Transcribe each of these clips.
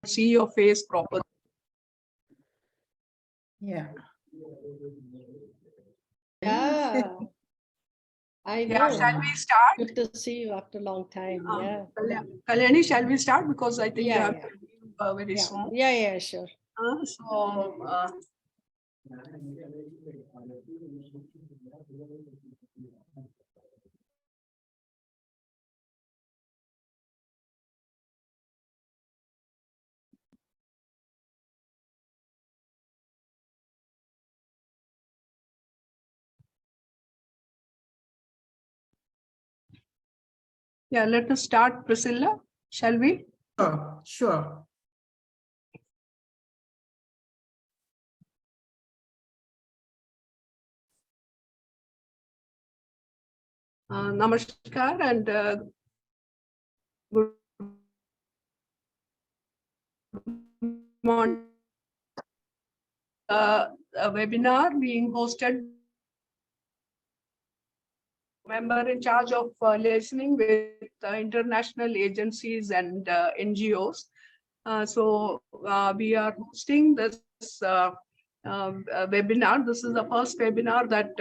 see your face properly. Yeah. Yeah. I know. Yeah, shall we start? Good to see you after a long time. Yeah. Kalyani, shall we start? Because I think you Yeah, have yeah. to leave very Yeah. soon. Yeah, sure. Yeah, let us start, Priscilla. Shall we? Sure. Namaskar and good morning. A webinar being hosted member in charge of listening with international agencies and NGOs. So we are hosting this webinar. This is the first webinar that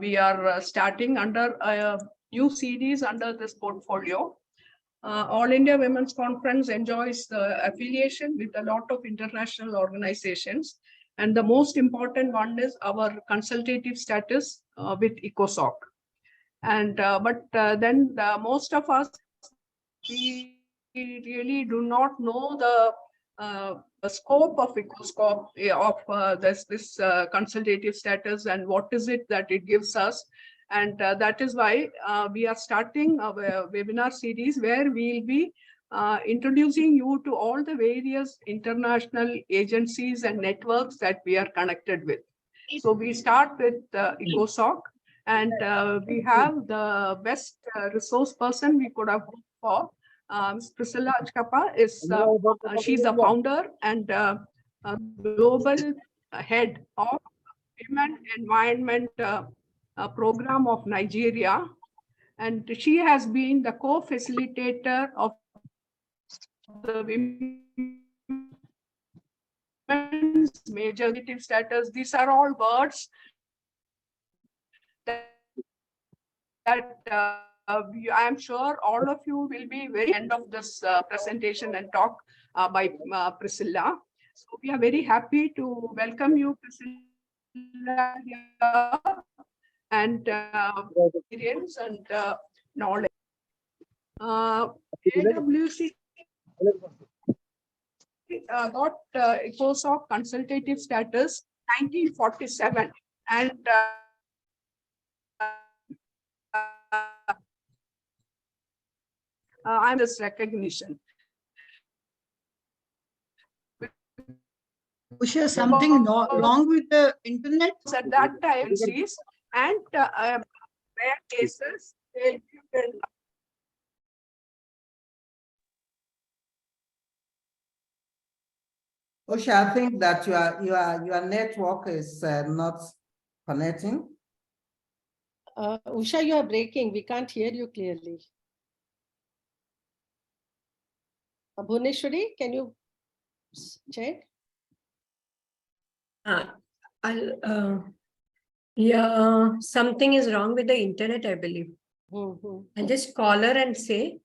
we are starting under a new series under this portfolio. All India Women's Conference enjoys the affiliation with a lot of international organizations. And the most important one is our consultative status with ECOSOC. And then most of us, we really do not know the scope of ECOSOC, of this consultative status and what is it that it gives us. And that is why we are starting a webinar series where we'll be introducing you to all the various international agencies and networks that we are connected with. So we start with ECOSOC, and we have the best resource person we could have hoped for. Priscilla Achapka is she's the founder and global head of Women Environment Program of Nigeria, and she has been the co-facilitator of the women's major status. These are all words that I am sure all of you will be very end of this presentation and talk by Priscilla. So we are very happy to welcome you, Priscilla, here, and experience and knowledge. AWC got ECOSOC consultative status 1947, and I'm this recognition. Usha, something wrong with the internet? At that time, and rare cases, Usha, I think that your network is not connecting. Usha, you are breaking. We can't hear you clearly. Bhuneshwari, can you check? Yeah, something is wrong with the internet, I believe. I'll just call her and say.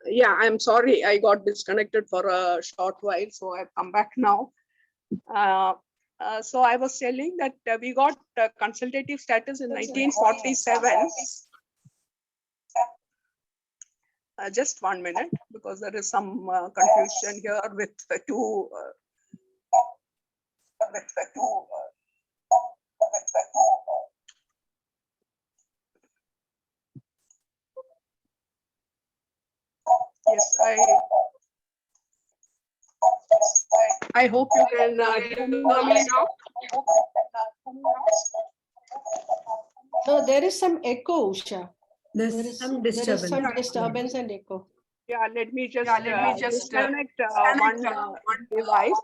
Yeah, I'm sorry, I got disconnected for a short while, so I've come back now. So I was telling that we got consultative status in 1947. Just 1 minute, because there is some confusion here with the two. Yes, I hope you can hear me now. No, there is some echo, Usha. There's some disturbance. There is some disturbance and echo. Yeah, let me just disconnect one device.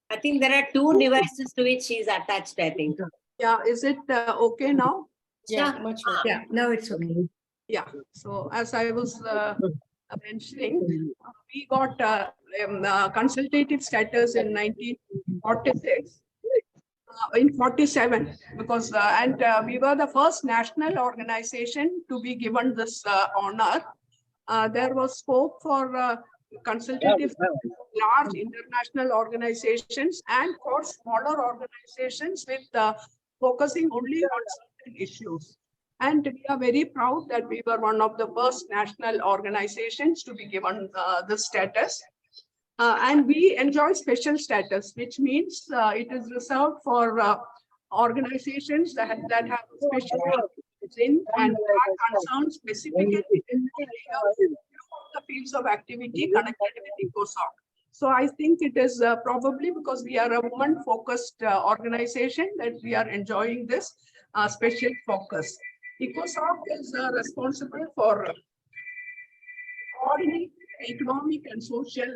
I think there are two devices to which she is attached, I think. Yeah, is it okay now? Yeah, much better. Yeah, now it's okay. Yeah, so as I was mentioning, we got consultative status in 1946, in 47, because we were the first national organization to be given this honor. There was scope for consultative large international organizations and for smaller organizations with focusing only on certain issues. And we are very proud that we were one of the first national organizations to be given this status. And we enjoy special status, which means it is reserved for organizations that have special in and are concerned specifically in the fields of activity connected with ECOSOC. So I think it is probably because we are a woman-focused organization that we are enjoying this special focus. ECOSOC is responsible for coordinating economic and social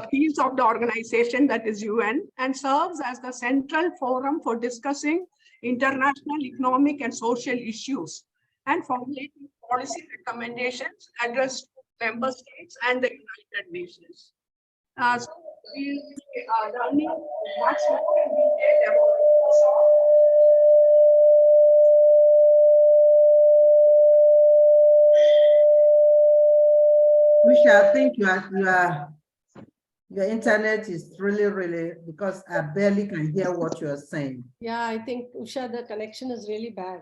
fields of the organization, that is UN, and serves as the central forum for discussing international economic and social issues and formulating policy recommendations addressed to member states and the United Nations. So we'll be learning much more in detail about ECOSOC. Usha, I think your internet is really, because I barely can hear what you are saying. Yeah, I think, Usha, the connection is really bad.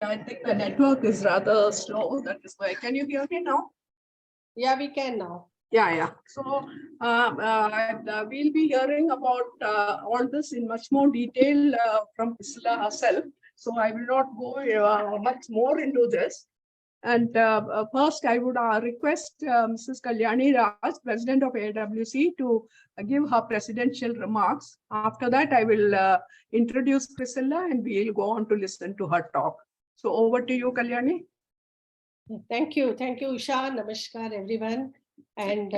I think the network is rather slow. That is why. Can you hear me now? Yeah, we can now. Yeah. So we'll be hearing about all this in much more detail from Priscilla herself. So I will not go much more into this. And first, I would request Mrs. Kalyani Raj, President of AWC, to give her presidential remarks. After that, I will introduce Priscilla and we'll go on to listen to her talk. So over to you, Kalyani. Thank you, Usha. Namaskar, everyone. And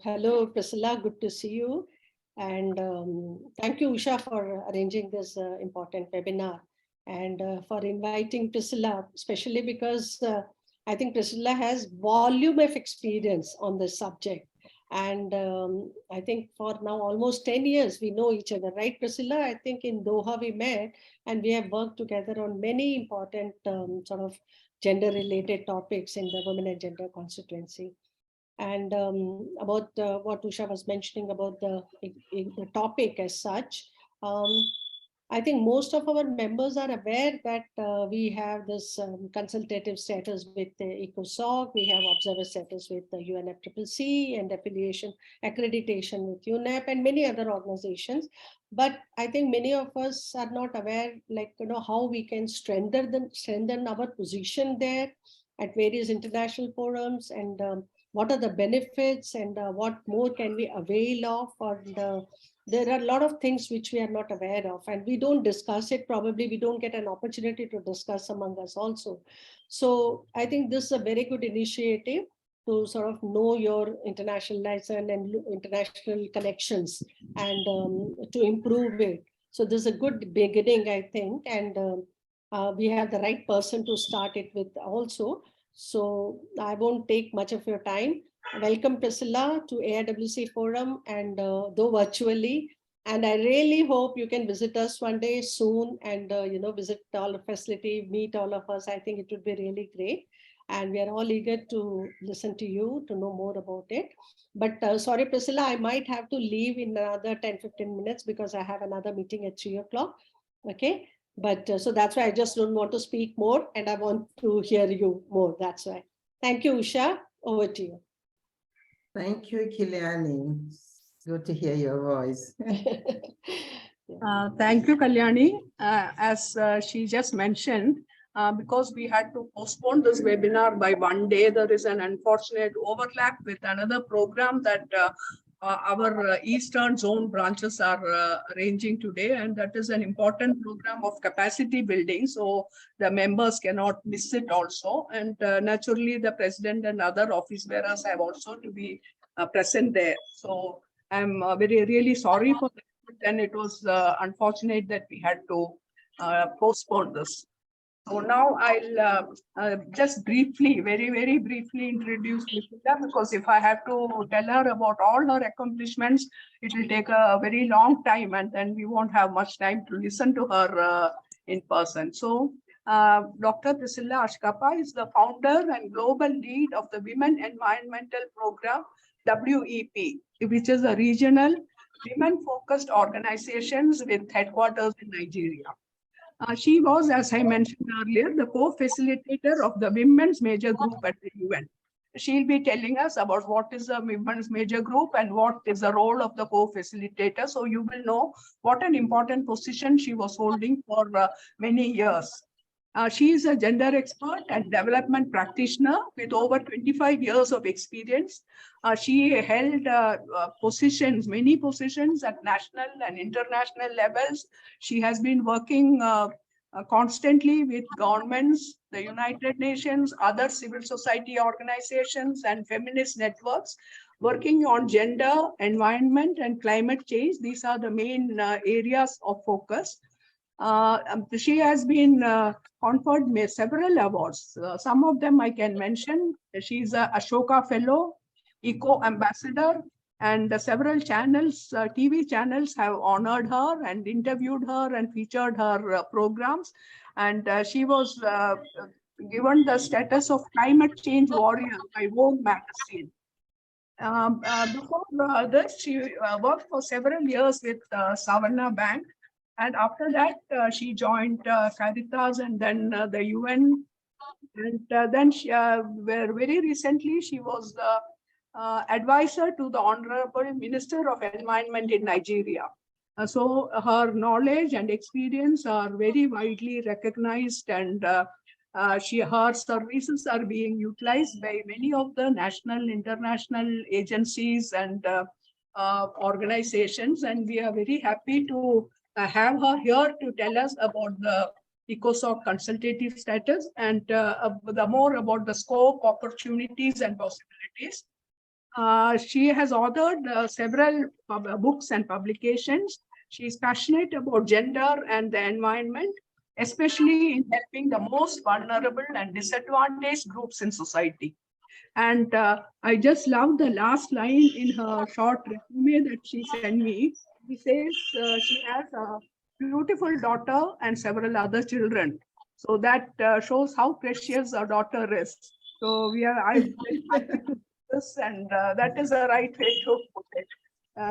hello, Priscilla, good to see you. And thank you, Usha, for arranging this important webinar and for inviting Priscilla, especially because I think Priscilla has volume of experience on this subject. And I think for now almost 10 years, we know each other, right, Priscilla? I think in Doha we met and we have worked together on many important sort of gender-related topics in the Women and Gender constituency. And about what Usha was mentioning about the topic as such, I think most of our members are aware that we have this consultative status with the ECOSOC, we have observer status with the UNFCCC and accreditation with UNEP and many other organizations. But I think many of us are not aware, like, how we can strengthen our position there at various international forums, and what are the benefits and what more can we avail of, or there are a lot of things which we are not aware of and we don't discuss it. Probably we don't get an opportunity to discuss among us also. So I think this is a very good initiative to sort of know your international license and international connections and to improve it. So this is a good beginning, I think, and we have the right person to start it with also. So I won't take much of your time. Welcome, Priscilla, to AIWC Forum, and though virtually. And I really hope you can visit us one day soon and, visit all the facility, meet all of us. I think it would be really great. And we are all eager to listen to you, to know more about it. But sorry, Priscilla, I might have to leave in another 10-15 minutes because I have another meeting at 3 o'clock. Okay. But so that's why I just don't want to speak more and I want to hear you more. That's why. Thank you, Usha. Over to you. Thank you, Kalyani. Good to hear your voice. Thank you, Kalyani. As she just mentioned, because we had to postpone this webinar by one day, there is an unfortunate overlap with another program that our Eastern Zone branches are arranging today, and that is an important program of capacity building. So the members cannot miss it also. And naturally, the president and other office bearers have also to be present there. So I'm really sorry for that, and it was unfortunate that we had to postpone this. So now I'll just briefly, very briefly introduce Priscilla, because if I have to tell her about all her accomplishments, it will take a very long time, and then we won't have much time to listen to her in person. So Dr. Priscilla Achapka is the founder and global lead of the Women Environmental Program, WEP, which is a regional women-focused organizations with headquarters in Nigeria. She was, as I mentioned earlier, the co-facilitator of the Women's Major Group at the UN. She'll be telling us about what is a Women's Major Group and what is the role of the co-facilitator. So you will know what an important position she was holding for many years. She is a gender expert and development practitioner with over 25 years of experience. She held positions, many positions at national and international levels. She has been working constantly with governments, the United Nations, other civil society organizations, and feminist networks, working on gender, environment, and climate change. These are the main areas of focus. She has been conferred several awards. Some of them I can mention. She's a Ashoka Fellow, Eco Ambassador, and several channels, TV channels have honored her and interviewed her and featured her programs. And she was given the status of climate change warrior by Vogue magazine. Before this, she worked for several years with Savannah Bank. And after that, she joined Caritas and then the UN. And then she, very recently, she was the advisor to the Honorable Minister of Environment in Nigeria. So her knowledge and experience are very widely recognized, and her services are being utilized by many of the national, international agencies and organizations. And we are very happy to have her here to tell us about the ECOSOC consultative status and the more about the scope, opportunities, and possibilities. She has authored several books and publications. She is passionate about gender and the environment, especially in helping the most vulnerable and disadvantaged groups in society. And I just love the last line in her short resume that she sent me. She says she has a beautiful daughter and several other children. So that shows how precious our daughter is. So I'm very happy to do this, and that is the right way to put it.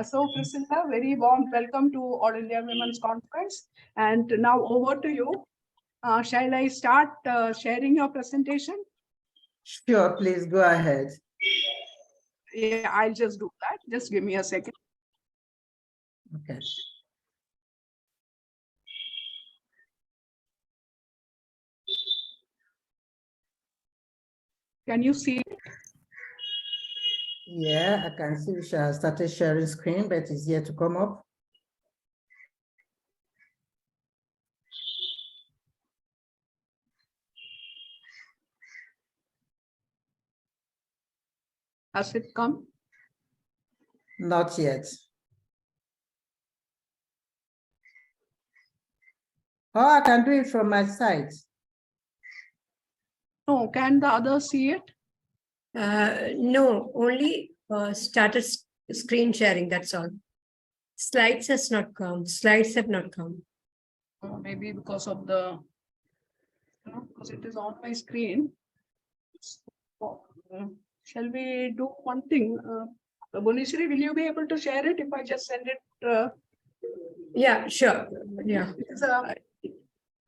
So Priscilla, very warm welcome to All India Women's Conference. And now over to you. Shall I start sharing your presentation? Sure, please go ahead. Yeah, I'll just do that. Just give me a second. Okay. Can you see it? Yeah, I can see we shall started sharing screen, but it's yet to come up. Has it come? Not yet. Oh, I can do it from my side. No, can the others see it? No, only started screen sharing, that's all. Slides has not come. Slides have not come. Maybe because of the, because it is on my screen. Shall we do one thing? Bonishri, will you be able to share it if I just send it? Yeah, sure. Yeah.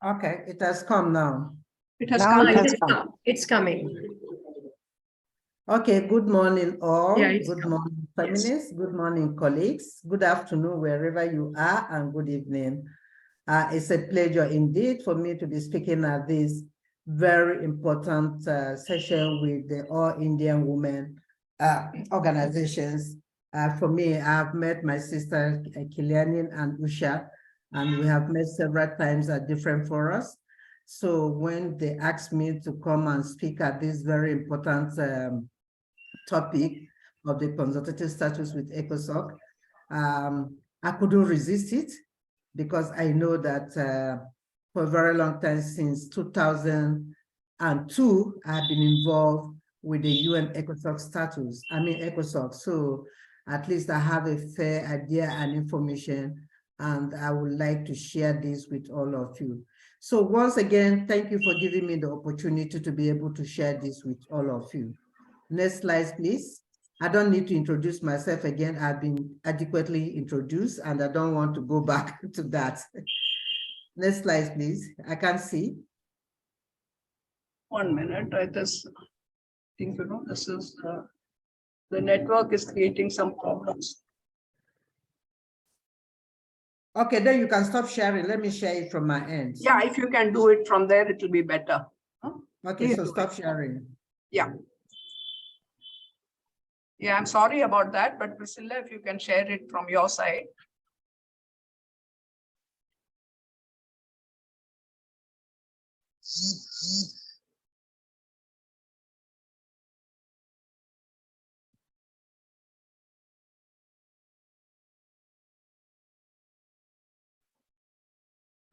Okay, it has come now. It has Now come. it has come. It's coming. Okay, good morning all. Yeah, it's good come. morning feminists, good morning colleagues, good afternoon wherever you are, and good evening. It's a pleasure indeed for me to be speaking at this very important session with the All Indian Women organizations For me, I've met my sister Kiliani and Usha, and we have met several times at different forums. So when they asked me to come and speak at this very important topic of the consultative status with ECOSOC, I couldn't resist it because I know that for a very long time, since 2002, I've been involved with the UN ECOSOC status, ECOSOC. So at least I have a fair idea and information, and I would like to share this with all of you. So once again, thank you for giving me the opportunity to be able to share this with all of you. Next slide, please. I don't need to introduce myself again. I've been adequately introduced, and I don't want to go back to that. Next slide, please. I can't see. 1 minute. I just think, this is the network is creating some problems. Okay, then you can stop sharing. Let me share it from my end. Yeah, if you can do it from there, it will be better. Okay, Please so do stop it. sharing. Yeah. Yeah, I'm sorry about that, but Priscilla, if you can share it from your side.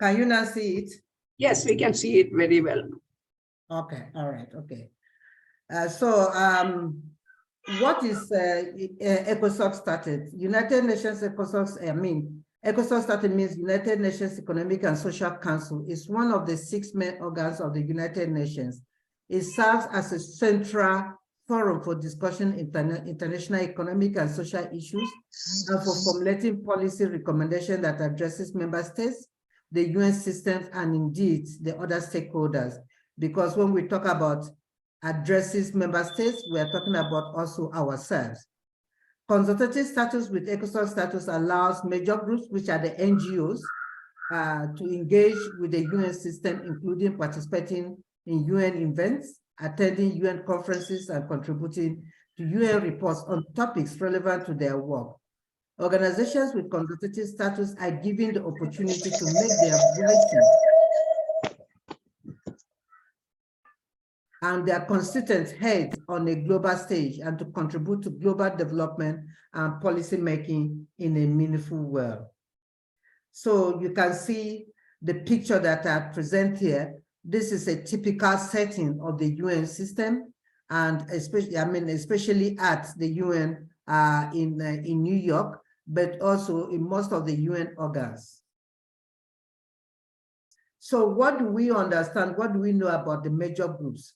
Can you now see it? Yes, we can see it very well. Okay, all right, okay. What is ECOSOC started? United Nations ECOSOC, ECOSOC started means United Nations Economic and Social Council. Is one of the 6 main organs of the United Nations. It serves as a central forum for discussion international economic and social issues, and for formulating policy recommendation that addresses member states, the UN systems, and indeed the other stakeholders. Because when we talk about addresses member states, we are talking about also ourselves. Consultative status with ECOSOC status allows major groups, which are the NGOs, to engage with the UN system, including participating in UN events, attending UN conferences, and contributing to UN reports on topics relevant to their work. Organizations with consultative status are given the opportunity to make their voices and their constituents heard on a global stage, and to contribute to global development and policy making in a meaningful way. So you can see the picture that I present here. This is a typical setting of the UN system, and especially at the UN in New York, but also in most of the UN organs. So what do we understand? What do we know about the major groups?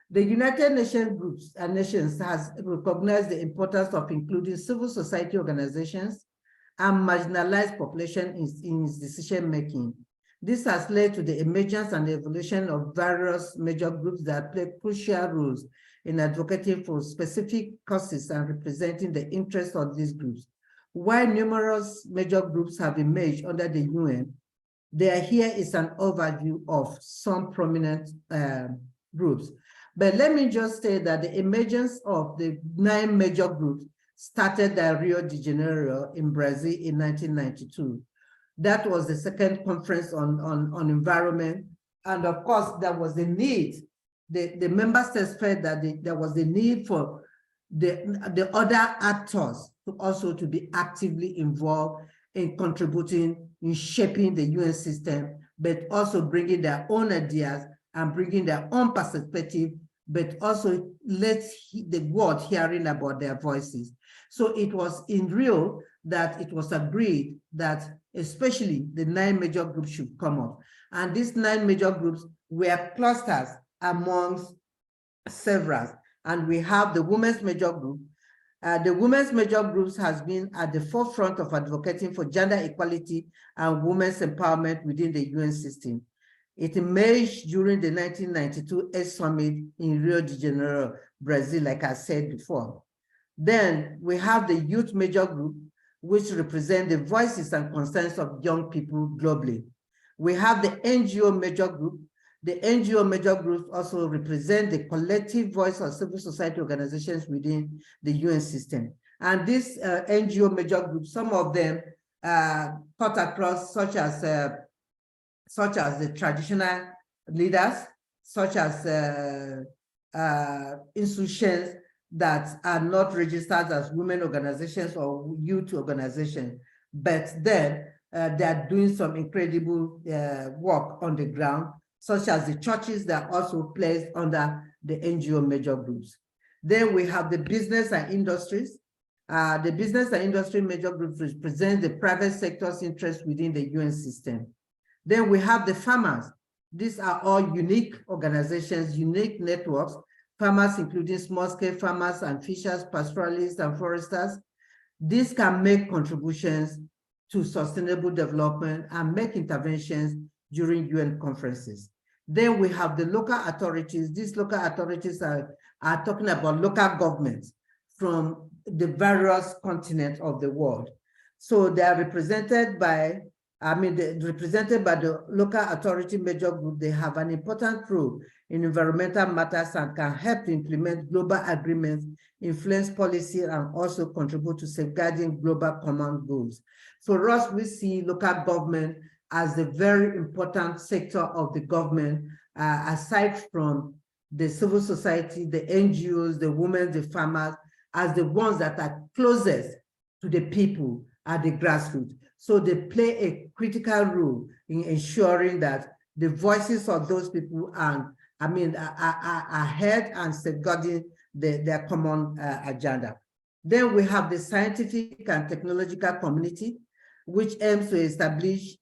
The United Nations groups and nations has recognized the importance of including civil society organizations and marginalized population in its decision-making. This has led to the emergence and evolution of various major groups that play crucial roles in advocating for specific causes and representing the interests of these groups. While numerous major groups have emerged under the UN, here is an overview of some prominent groups. But let me just say that the emergence of the 9 major groups started at Rio de Janeiro in Brazil in 1992. That was the second conference on environment. And of course, there was the need. The member states felt that there was the need for the other actors to also to be actively involved in contributing, in shaping the UN system, but also bringing their own ideas and bringing their own perspective, but also let the world hearing about their voices. So it was in Rio that it was agreed that especially the 9 major groups should come up. And these 9 major groups were clusters amongst several. And we have the women's major group. The women's major groups has been at the forefront of advocating for gender equality and women's empowerment within the UN system. It emerged during the 1992 AIDS Summit in Rio de Janeiro, Brazil, like I said before. Then we have the youth major group, which represent the voices and concerns of young people globally. We have the NGO major group. The NGO major groups also represent the collective voice of civil society organizations within the UN system. And these NGO major groups, some of them cut across, such as the traditional leaders, such as institutions that are not registered as women organizations or youth organizations, but then they are doing some incredible work on the ground, such as the churches that are also placed under the NGO major groups. Then we have the business and industries. The business and industry major groups represent the private sector's interest within the UN system. Then we have the farmers. These are all unique organizations, unique networks. Farmers, including small-scale farmers and fishers, pastoralists, and foresters. These can make contributions to sustainable development and make interventions during UN conferences. Then we have the local authorities. These local authorities are talking about local governments from the various continents of the world. So they are represented by, they're represented by the local authority major group. They have an important role in environmental matters and can help to implement global agreements, influence policy, and also contribute to safeguarding global common goals. For us, we see local government as a very important sector of the government, aside from the civil society, the NGOs, the women, the farmers, as the ones that are closest to the people at the grassroots. So they play a critical role in ensuring that the voices of those people are heard and safeguarding their common agenda. Then we have the scientific and technological community, which aims to establish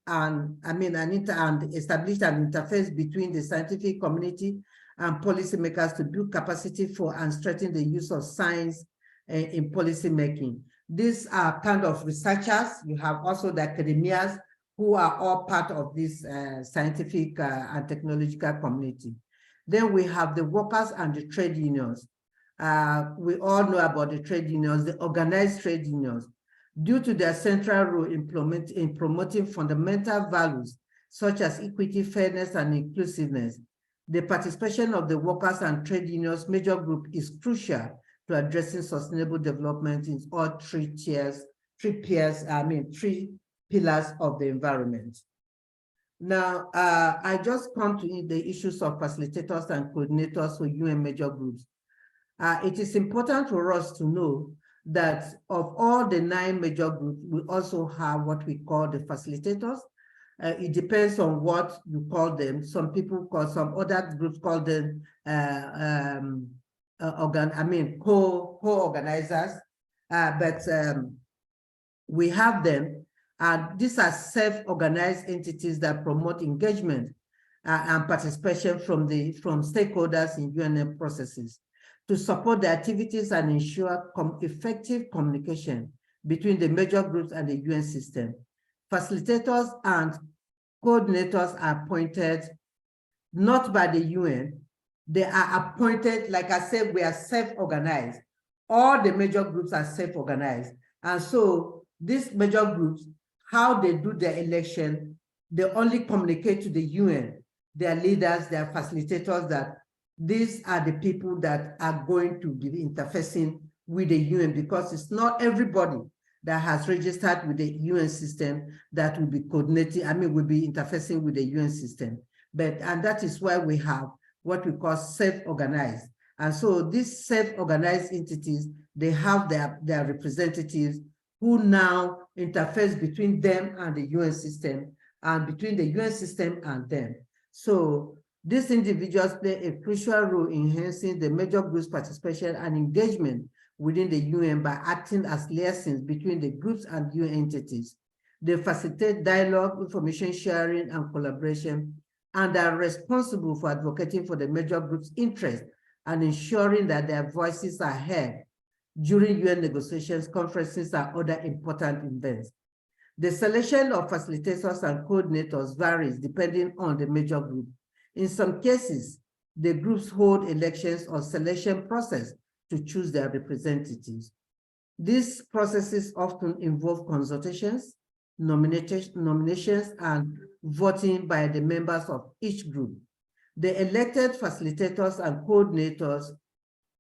establish an interface between the scientific community and policymakers to build capacity for and strengthen the use of science in policy making. These are kind of researchers. You have also the academias who are all part of this scientific and technological community. Then we have the workers and the trade unions. We all know about the trade unions, the organized trade unions. Due to their central role in promoting fundamental values such as equity, fairness, and inclusiveness, the participation of the workers and trade unions major group is crucial to addressing sustainable development in all three pillars of the environment. Now, I just come to the issues of facilitators and coordinators for UN major groups. It is important for us to know that of all the 9 major groups, we also have what we call the facilitators. It depends on what you call them. Some people call, some other groups call them co-organizers, but we have them, and these are self-organized entities that promote engagement and participation from stakeholders in UN processes to support the activities and ensure effective communication between the major groups and the UN system. Facilitators and coordinators are appointed not by the UN. They are appointed, like I said, we are self-organized. All the major groups are self-organized. And so these major groups, how they do their election, they only communicate to the UN, their leaders, their facilitators, that these are the people that are going to be interfacing with the UN, because it's not everybody that has registered with the UN system that will be coordinating, will be interfacing with the UN system. And that is why we have what we call self-organized. And so these self-organized entities, they have their representatives who now interface between them and the UN system, and between the UN system and them. So these individuals play a crucial role in enhancing the major groups' participation and engagement within the UN by acting as liaisons between the groups and UN entities. They facilitate dialogue, information sharing, and collaboration, and are responsible for advocating for the major groups' interests and ensuring that their voices are heard during UN negotiations, conferences, and other important events. The selection of facilitators and coordinators varies depending on the major group. In some cases, the groups hold elections or selection process to choose their representatives. These processes often involve consultations, nominations, and voting by the members of each group. The elected facilitators and coordinators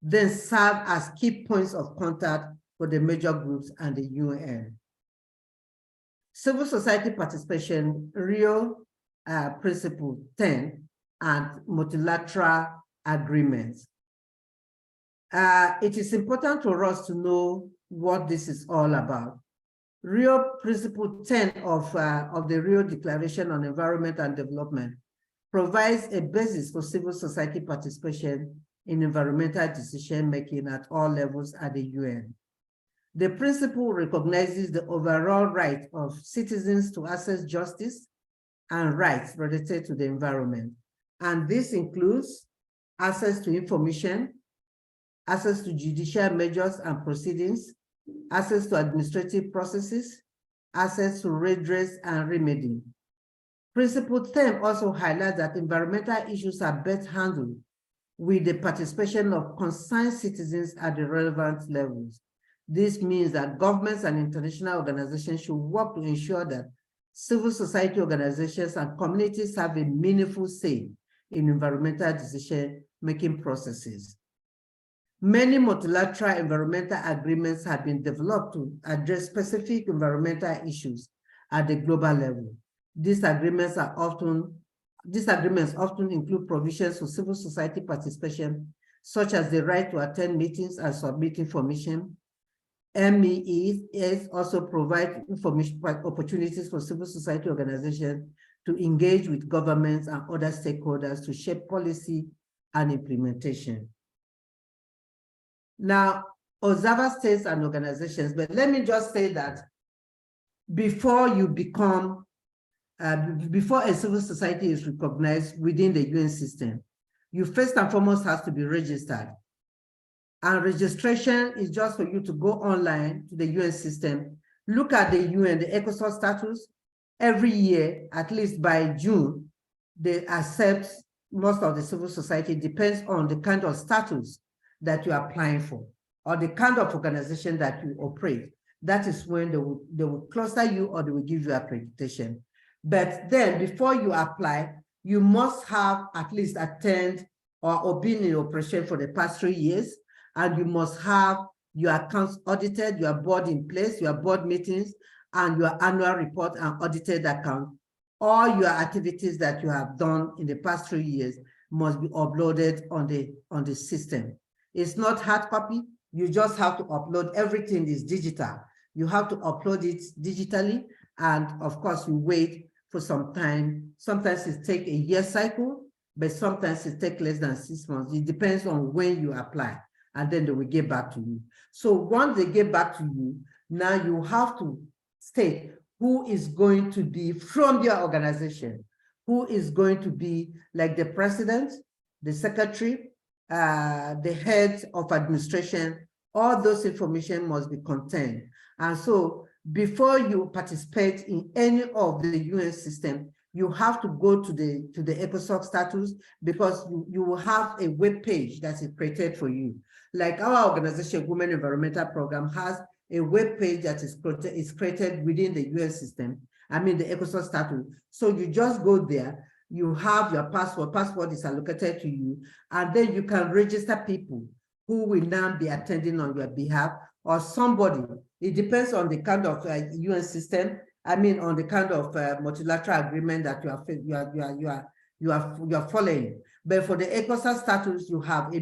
then serve as key points of contact for the major groups and the UN. Civil society participation, Rio Principle 10, and multilateral agreements. It is important for us to know what this is all about. Rio Principle 10 of the Rio Declaration on Environment and Development provides a basis for civil society participation in environmental decision-making at all levels at the UN. The principle recognizes the overall right of citizens to access justice and rights related to the environment. And this includes access to information, access to judicial measures and proceedings, access to administrative processes, access to redress and remedy. Principle 10 also highlights that environmental issues are best handled with the participation of concerned citizens at the relevant levels. This means that governments and international organizations should work to ensure that civil society organizations and communities have a meaningful say in environmental decision-making processes. Many multilateral environmental agreements have been developed to address specific environmental issues at the global level. These agreements often include provisions for civil society participation, such as the right to attend meetings and submit information. MEEs also provide information opportunities for civil society organizations to engage with governments and other stakeholders to shape policy and implementation. Now, observer states and organizations, but let me just say that before you become, before a civil society is recognized within the UN system, you first and foremost have to be registered. And registration is just for you to go online to the UN system, look at the UN, the ECOSOC status. Every year, at least by June, they accept most of the civil society, depends on the kind of status that you're applying for, or the kind of organization that you operate. That is when they will cluster you or they will give you accreditation. But then before you apply, you must have at least attended or been in operation for the past 3 years, and you must have your accounts audited, your board in place, your board meetings, and your annual report and audited account. All your activities that you have done in the past 3 years must be uploaded on the system. It's not hard copy. You just have to upload. Everything is digital. You have to upload it digitally. And of course, you wait for some time. Sometimes it takes a year cycle, but sometimes it takes less than 6 months. It depends on when you apply, and then they will get back to you. So once they get back to you, now you have to state who is going to be from your organization, who is going to be like the president, the secretary, the head of administration. All those information must be contained. And so before you participate in any of the UN system, you have to go to the ECOSOC status, because you will have a web page that is created for you. Like our organization, Women Environmental Program, has a web page that is created within the UN system, I mean the ECOSOC status. So you just go there, you have your passport is allocated to you, and then you can register people who will now be attending on your behalf, or somebody. It depends on the kind of UN system, I mean on the kind of multilateral agreement that you are following. But for the ECOSOC status, you have a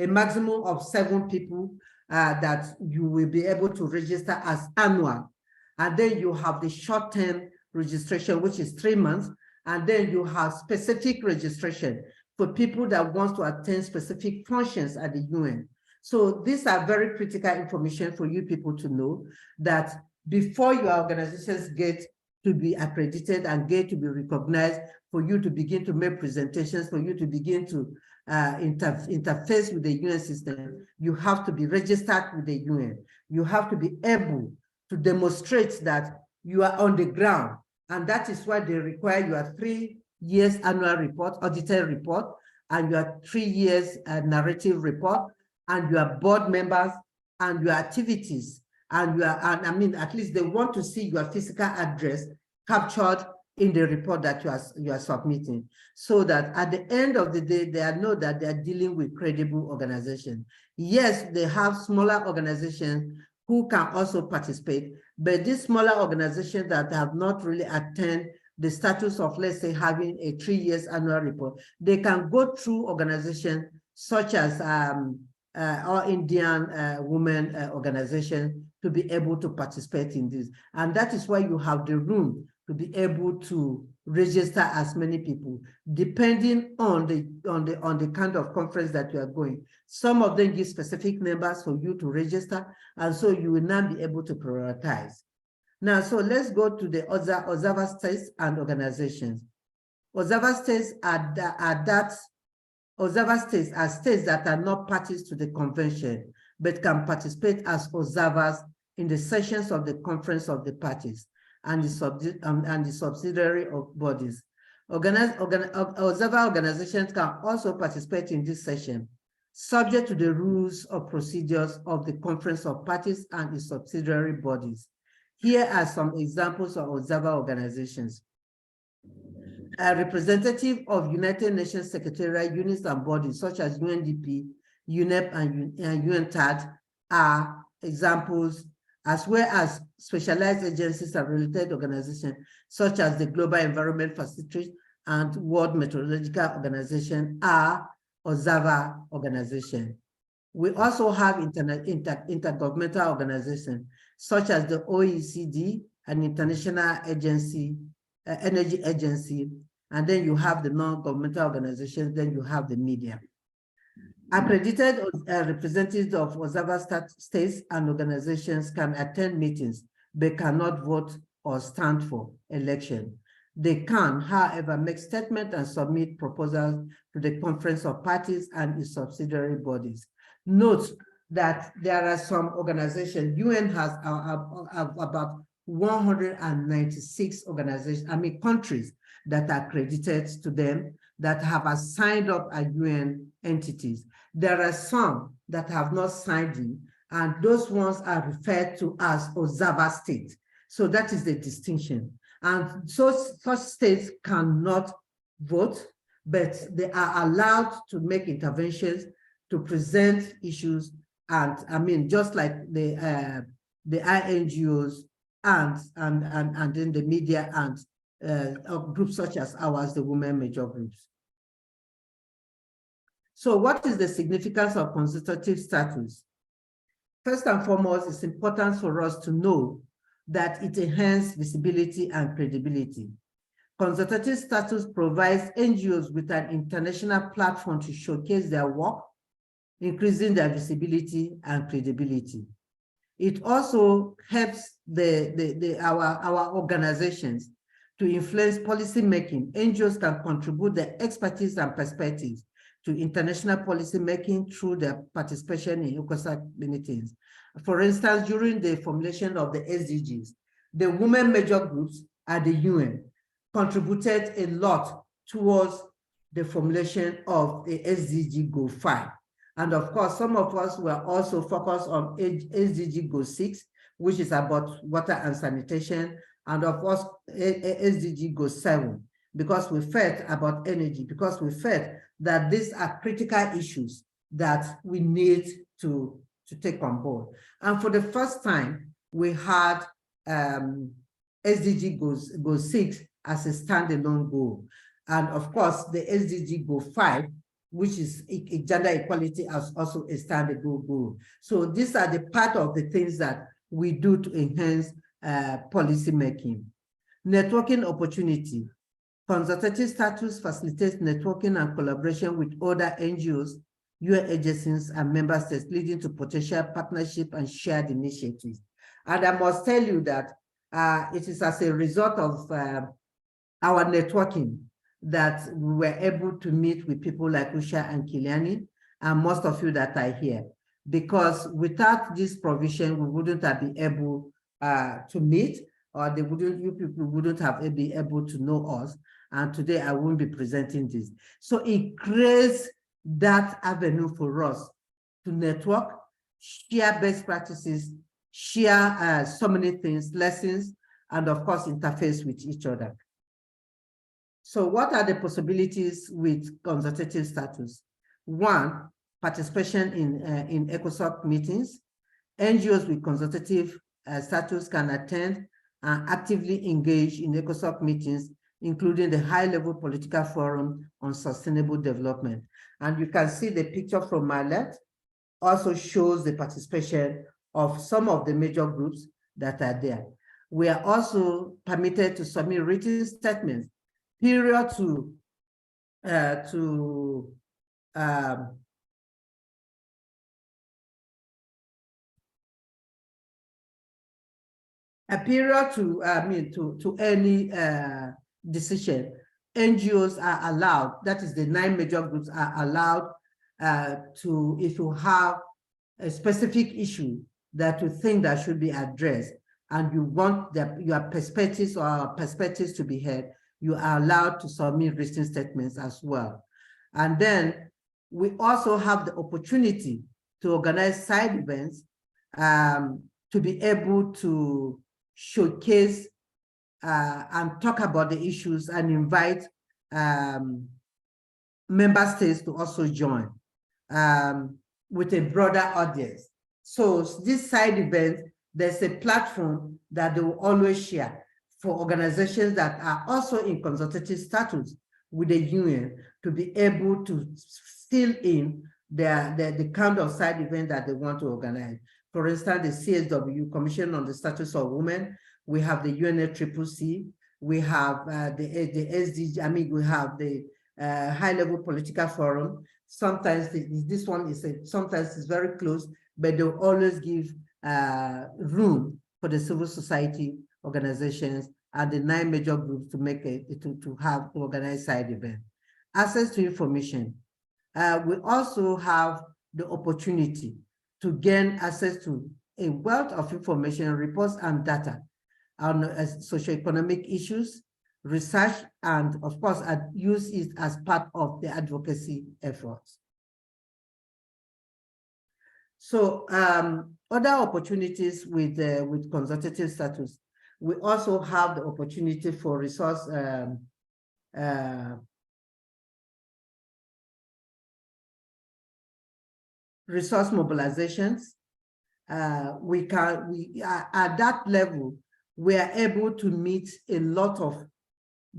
maximum of 7 people that you will be able to register as annual. And then you have the short-term registration, which is 3 months. And then you have specific registration for people that want to attend specific functions at the UN. So these are very critical information for you people to know, that before your organizations get to be accredited and get to be recognized, for you to begin to make presentations, for you to begin to interface with the UN system, you have to be registered with the UN. You have to be able to demonstrate that you are on the ground. And that is why they require your 3 years annual report, audited report, and your 3 years narrative report, and your board members, and your activities. And I mean, at least they want to see your physical address captured in the report that you are submitting, so that at the end of the day, they know that they are dealing with credible organizations. Yes, they have smaller organizations who can also participate, but these smaller organizations that have not really attained the status of, let's say, having a 3 years annual report, they can go through organizations such as All Indian Women Organization to be able to participate in this. And that is why you have the room to be able to register as many people, depending on the kind of conference that you are going. Some of them give specific numbers for you to register, and so you will now be able to prioritize. Now, so let's go to the other observer states and organizations. Observer states observer states are states that are not parties to the convention, but can participate as observers in the sessions of the conference of the parties and the subsidiary bodies. Observer organizations can also participate in this session, subject to the rules or procedures of the conference of parties and its subsidiary bodies. Here are some examples of observer organizations. A representative of United Nations secretarial units and bodies such as UNDP, UNEP, and UNTAD are examples, as well as specialized agencies and related organizations such as the Global Environment Facility and World Meteorological Organization are observer organizations. We also have intergovernmental organizations such as the OECD, an international agency, energy agency, and then you have the non-governmental organizations, then you have the media. Accredited representatives of observer states and organizations can attend meetings, but cannot vote or stand for election. They can, however, make statements and submit proposals to the Conference of Parties and its subsidiary bodies. Note that there are some organizations, UN has about 196 organizations, countries that are accredited to them that have signed up as UN entities. There are some that have not signed in, and those ones are referred to as observer states. So that is the distinction. And so such states cannot vote, but they are allowed to make interventions, to present issues, and just like the INGOs and then the media and groups such as ours, the women major groups. So what is the significance of consultative status? First and foremost, it's important for us to know that it enhances visibility and credibility. Consultative status provides NGOs with an international platform to showcase their work, increasing their visibility and credibility. It also helps our organizations to influence policy making. NGOs can contribute their expertise and perspectives to international policy making through their participation in ECOSOC meetings. For instance, during the formulation of the SDGs, the women major groups at the UN contributed a lot towards the formulation of the SDG Goal 5. And of course, some of us were also focused on SDG Goal 6, which is about water and sanitation, and of course, SDG Goal 7, because we felt about energy, because we felt that these are critical issues that we need to take on board. And for the first time, we had SDG Goal 6 as a standalone goal. And of course, the SDG Goal 5, which is gender equality, as also a standalone goal. So these are the part of the things that we do to enhance policy making. Networking opportunity. Consultative status facilitates networking and collaboration with other NGOs, UN agencies, and member states, leading to potential partnership and shared initiatives. And I must tell you that it is as a result of our networking that we were able to meet with people like Usha and Kiliani, and most of you that are here. Because without this provision, we wouldn't have been able to meet, or you people wouldn't have been able to know us. And today I won't be presenting this. So it creates that avenue for us to network, share best practices, share so many things, lessons, and of course, interface with each other. So what are the possibilities with consultative status? One, participation in ECOSOC meetings. NGOs with consultative status can attend and actively engage in ECOSOC meetings, including the high-level political forum on sustainable development. And you can see the picture from my left also shows the participation of some of the major groups that are there. We are also permitted to submit written statements period to a period to any decision. NGOs are allowed, that is the 9 major groups are allowed to, if you have a specific issue that you think that should be addressed and you want your perspectives or our perspectives to be heard, you are allowed to submit written statements as well. And then we also have the opportunity to organize side events to be able to showcase and talk about the issues and invite member states to also join with a broader audience. So this side event, there's a platform that they will always share for organizations that are also in consultative status with the UN to be able to fill in the kind of side event that they want to organize. For instance, the CSW, Commission on the Status of Women, we have the UNFCCC, we have the SDG, we have the high-level political forum. Sometimes this one is sometimes it's very close, but they'll always give room for the civil society organizations and the 9 major groups to make to organize side event. Access to information. We also have the opportunity to gain access to a wealth of information, reports, and data on socioeconomic issues, research, and of course, use it as part of the advocacy efforts. So other opportunities with consultative status, we also have the opportunity for resource mobilizations. We are at that level, we are able to meet a lot of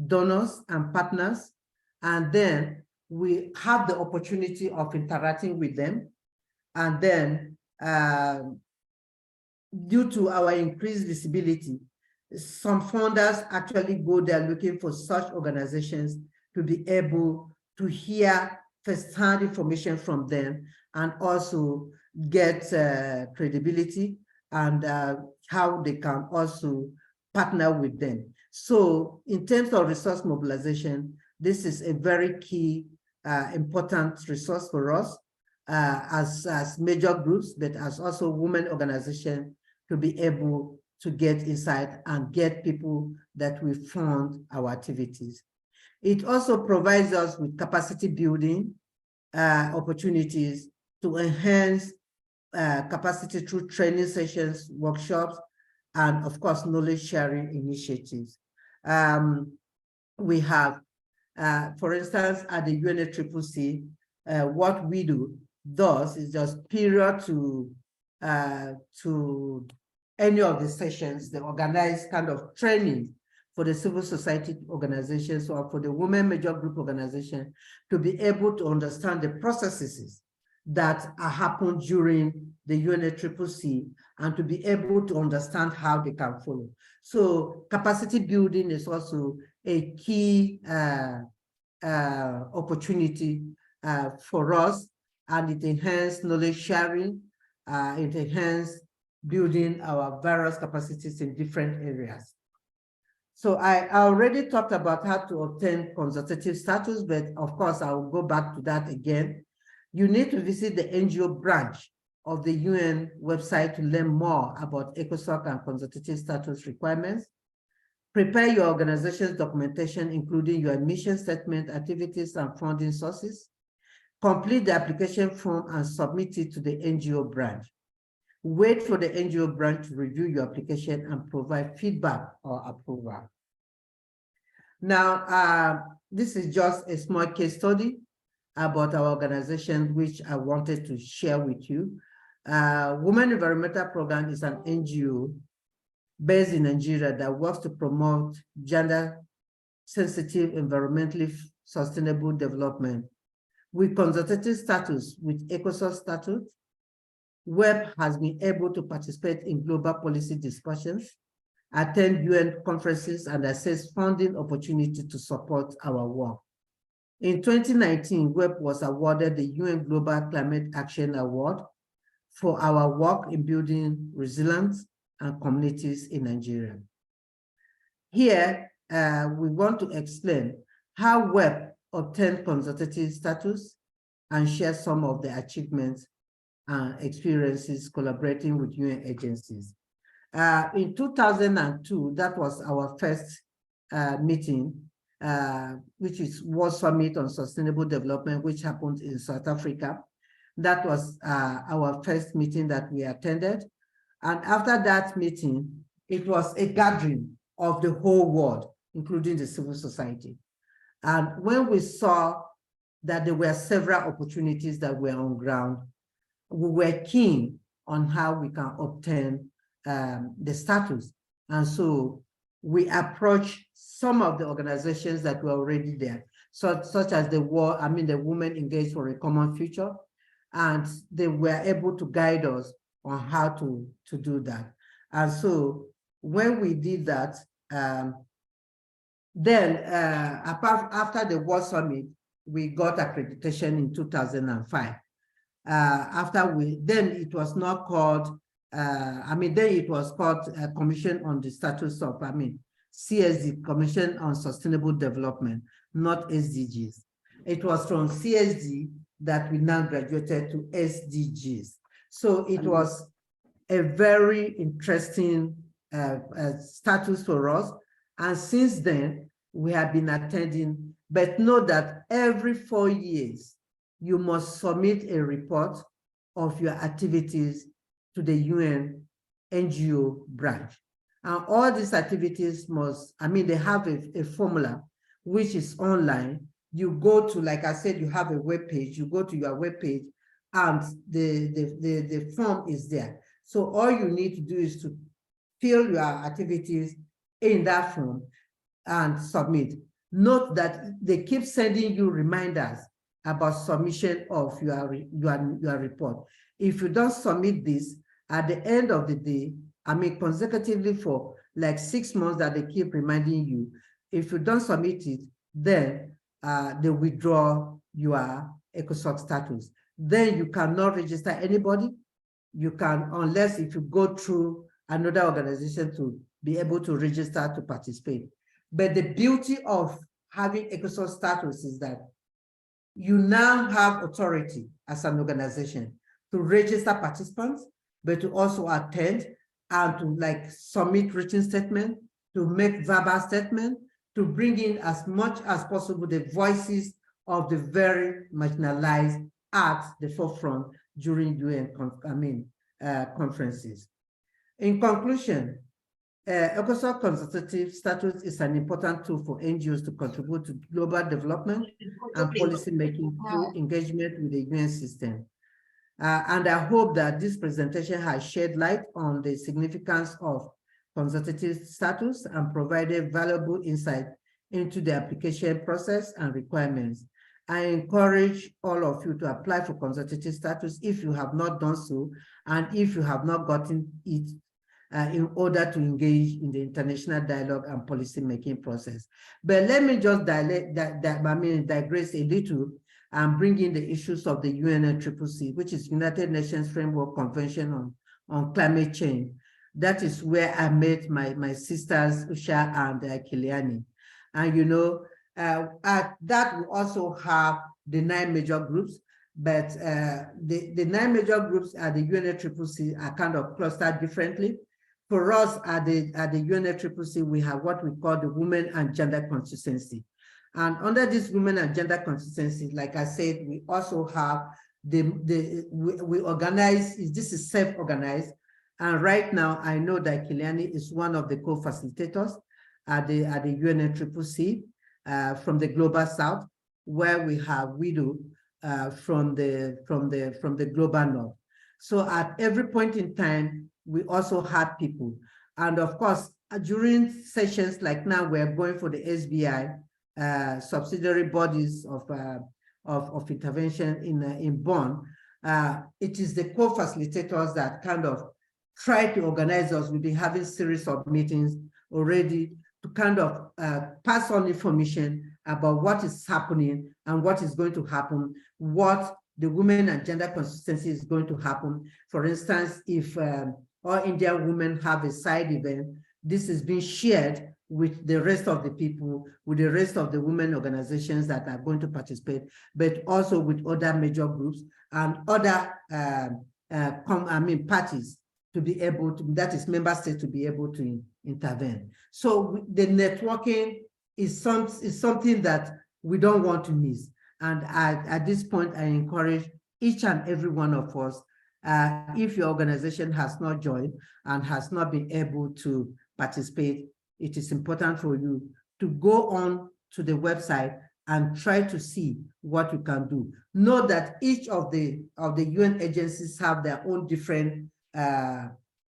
donors and partners, and then we have the opportunity of interacting with them. And then due to our increased visibility, some funders actually go there looking for such organizations to be able to hear first-hand information from them and also get credibility and how they can also partner with them. So in terms of resource mobilization, this is a very key, important resource for us as major groups, but as also women organizations to be able to get insight and get people that will fund our activities. It also provides us with capacity building opportunities to enhance capacity through training sessions, workshops, and of course, knowledge sharing initiatives. We have, for instance, at the UNFCCC, what we do is just period to any of the sessions, they organize kind of training for the civil society organizations or for the women major group organization to be able to understand the processes that are happened during the UNFCCC and to be able to understand how they can follow. So capacity building is also a key opportunity for us, and it enhances knowledge sharing, it enhances building our various capacities in different areas. So I already talked about how to obtain consultative status, but of course I will go back to that again. You need to visit the NGO branch of the UN website to learn more about ECOSOC and consultative status requirements. Prepare your organization's documentation, including your mission statement, activities, and funding sources. Complete the application form and submit it to the NGO branch. Wait for the NGO branch to review your application and provide feedback or approval. Now, this is just a small case study about our organization, which I wanted to share with you. Women Environmental Program is an NGO based in Nigeria that works to promote gender-sensitive, environmentally sustainable development. With consultative status with ECOSOC status, WEB has been able to participate in global policy discussions, attend UN conferences, and assess funding opportunity to support our work. In 2019, WEB was awarded the UN Global Climate Action Award for our work in building resilience and communities in Nigeria. Here, we want to explain how WEB obtained consultative status and share some of the achievements and experiences collaborating with UN agencies. In 2002, that was our first meeting, which is World Summit on Sustainable Development, which happened in South Africa. That was our first meeting that we attended. And after that meeting, it was a gathering of the whole world, including the civil society. And when we saw that there were several opportunities that were on ground, we were keen on how we can obtain the status. And so we approached some of the organizations that were already there, such as the Women Engaged for a Common Future, and they were able to guide us on how to do that. And so when we did that, then after the World Summit, we got accreditation in 2005. Then it was not called, then it was called a Commission on the Status of, CSD, Commission on Sustainable Development, not SDGs. It was from CSD that we now graduated to SDGs. So it was a very interesting status for us. And since then, we have been attending, but know that every 4 years, you must submit a report of your activities to the UN NGO branch. And all these activities must, they have a formula which is online. You go to, like I said, you have a web page, you go to your web page and the form is there. So all you need to do is to fill your activities in that form and submit. Note that they keep sending you reminders about submission of your report. If you don't submit this, at the end of the day, consecutively for like 6 months that they keep reminding you, if you don't submit it, then they withdraw your ECOSOC status. Then you cannot register anybody. You can, unless if you go through another organization to be able to register to participate. But the beauty of having ECOSOC status is that you now have authority as an organization to register participants, but to also attend and to submit written statement, to make verbal statement, to bring in as much as possible the voices of the very marginalized at the forefront during UN conferences. In conclusion, ECOSOC consultative status is an important tool for NGOs to contribute to global development and policy making through engagement with the UN system. And I hope that this presentation has shed light on the significance of consultative status and provided valuable insight into the application process and requirements. I encourage all of you to apply for consultative status if you have not done so, and if you have not gotten it, in order to engage in the international dialogue and policy-making process. But let me just digress a little and bring in the issues of the UNFCCC, which is United Nations Framework Convention on Climate Change. That is where I met my sisters, Usha and Kiliani. And at that we also have the 9 major groups, but the 9 major groups at the UNFCCC are kind of clustered differently. For us at the UNFCCC, we have what we call the Women and Gender Consistency. And under this Women and Gender Consistency, like I said, we also have we organize, this is self-organized. And right now, I know that Kiliani is one of the co-facilitators at the UNFCCC. from the global south, where we have widow from the global north. So at every point in time, we also had people. And of course, during sessions like now, we're going for the SBI, subsidiary bodies of intervention in Bonn. It is the co-facilitators that kind of try to organize us. We've been having series of meetings already to kind of pass on information about what is happening and what is going to happen, what the women and gender consistency is going to happen. For instance, if all Indian women have a side event, this is being shared with the rest of the people, with the rest of the women organizations that are going to participate, but also with other major groups and other parties to be able to, that is member states, to be able to intervene. So the networking is something that we don't want to miss. And at this point, I encourage each and every one of us, if your organization has not joined and has not been able to participate, it is important for you to go on to the website and try to see what you can do. Know that each of the UN agencies have their own different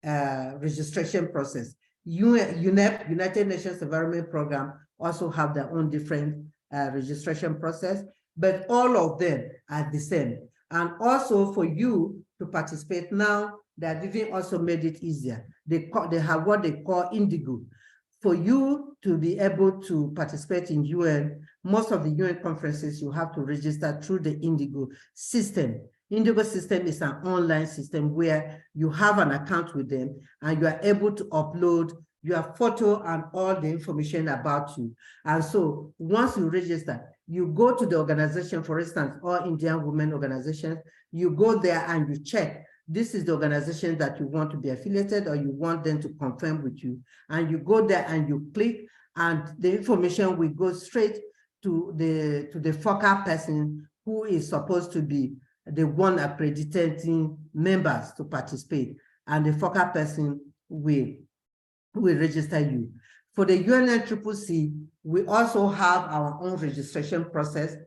registration process. UNEP, United Nations Environment Program, also have their own different registration process, but all of them are the same. And also for you to participate now, they've even also made it easier. They have what they call Indigo. For you to be able to participate in UN, most of the UN conferences, you have to register through the Indigo system. Indigo system is an online system where you have an account with them and you are able to upload your photo and all the information about you. And so once you register, you go to the organization, for instance, All Indian Women Organizations, you go there and you check, this is the organization that you want to be affiliated or you want them to confirm with you. And you go there and you click and the information will go straight to the focal person who is supposed to be the one accrediting members to participate. And the focal person will register you. For the UNFCCC, we also have our own registration process.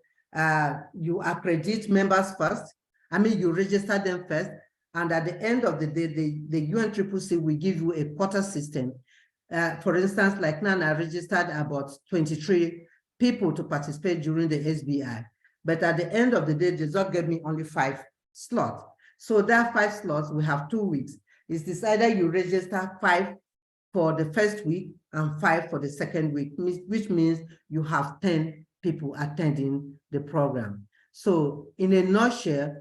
You accredit members first. You register them first. And at the end of the day, the UNFCCC will give you a quota system. For instance, like now, I registered about 23 people to participate during the SBI. But at the end of the day, they just gave me only 5 slots. So that 5 slots, we have 2 weeks. It's decided you register 5 for the first week and 5 for the second week, which means you have 10 people attending the program. So in a nutshell,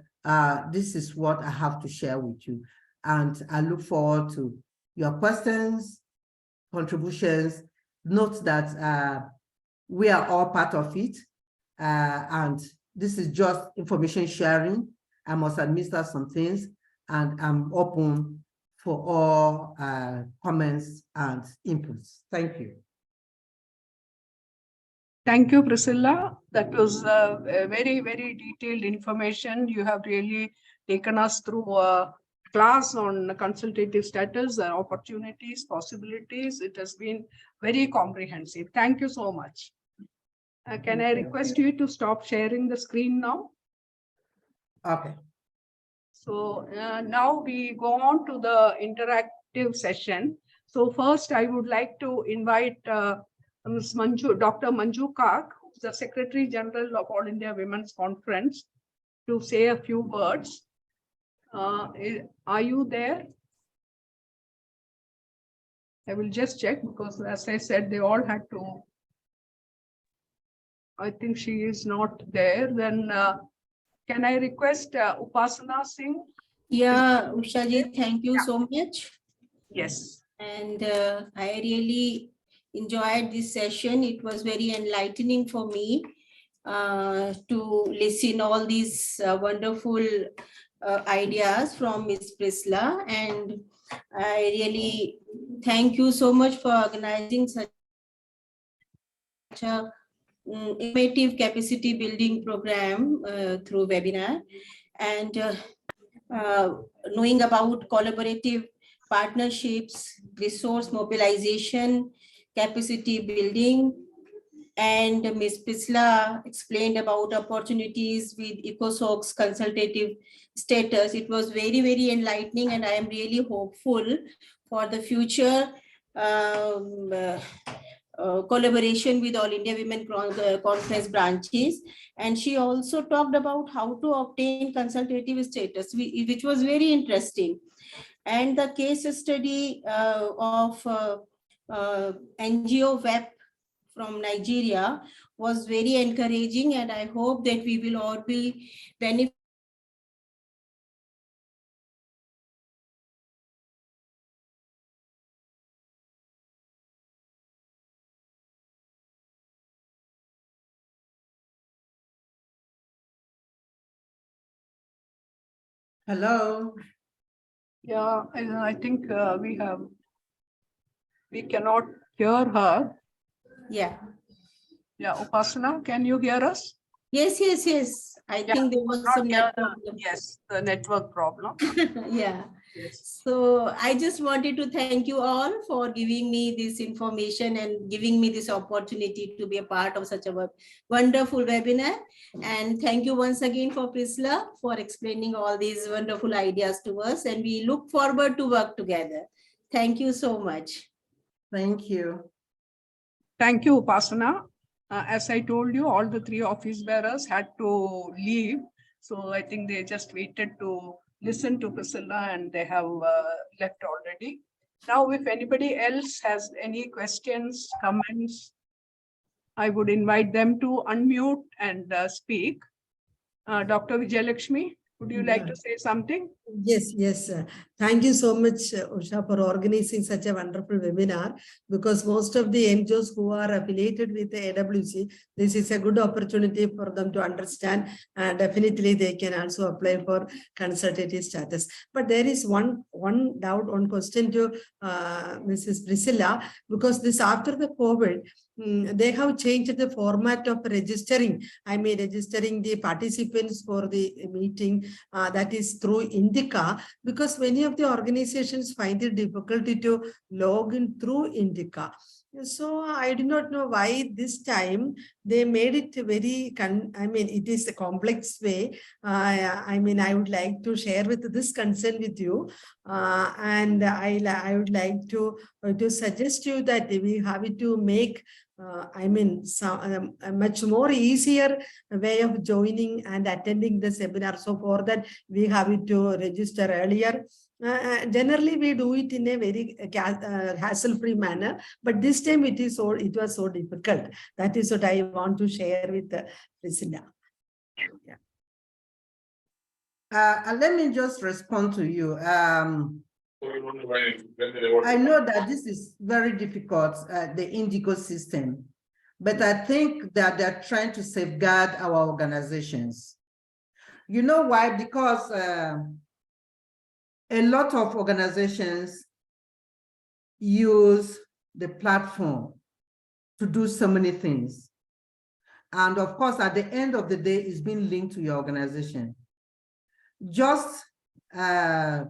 this is what I have to share with you. And I look forward to your questions, contributions. Note that we are all part of it. And this is just information sharing. I must administer some things and I'm open for all comments and inputs. Thank you. Thank you, Priscilla. That was a very, very detailed information. You have really taken us through a class on consultative status, opportunities, possibilities. It has been very comprehensive. Thank you so much. Can I request you to stop sharing the screen now? Okay. So now we go on to the interactive session. So first, I would like to invite Ms. Dr. Manju Kak, who's the Secretary General of All India Women's Conference, to say a few words. Are you there? I will just check because, as I said, they all had to. I think she is not there. Then can I request Upasana Singh? Yeah, Ushaji, thank you so much. Yes. And I really enjoyed this session. It was very enlightening for me to listen all these wonderful ideas from Ms. Priscilla. And I really thank you so much for organizing such a innovative capacity building program through webinar, and knowing about collaborative partnerships, resource mobilization, capacity building, and Ms. Priscilla explained about opportunities with ECOSOC's consultative status. It was very, very enlightening, and I am really hopeful for the future collaboration with All India Women Conference branches. And she also talked about how to obtain consultative status, which was very interesting. And the case study of NGO WEP from Nigeria was very encouraging, and I hope that we will all be benefiting. Hello. Yeah, I think we cannot hear her. Yeah. Yeah, Upasana, can you hear us? Yes, yes, yes. I Yeah, think there was not some hear network the- problem. Yes, the network problem. Yeah. Yes. So I just wanted to thank you all for giving me this information and giving me this opportunity to be a part of such a wonderful webinar. And thank you once again for Priscilla for explaining all these wonderful ideas to us. And we look forward to work together. Thank you so much. Thank you. Thank you, Upasana. As I told you, all the 3 office bearers had to leave. So I think they just waited to listen to Priscilla, and they have left already. Now, if anybody else has any questions, comments, I would invite them to unmute and speak. Dr. Vijayalakshmi, would you like to say something? Yes, yes. Thank you so much, Usha, for organizing such a wonderful webinar, because most of the NGOs who are affiliated with the AWC, this is a good opportunity for them to understand, and definitely they can also apply for consultative status. But there is one doubt, one question to Mrs. Priscilla, because this after the COVID, they have changed the format of registering. I mean, registering the participants for the meeting, that is through Indica, because many of the organizations find it difficulty to log in through Indica. So I do not know why this time they made it very, I mean, it is a complex way. I mean, I would like to share with this concern with you. And I would like to suggest you that we have it to make I mean, a much more easier way of joining and attending the seminar. So for that, we have it to register earlier. Generally, we do it in a very hassle-free manner, but this time it was so difficult. That is what I want to share with Priscilla. Yeah. Let me just respond to you. I know that this is very difficult, the Indigo system, but I think that they're trying to safeguard our organizations. You know why? Because a lot of organizations use the platform to do so many things. And of course, at the end of the day, it's been linked to your organization. Just early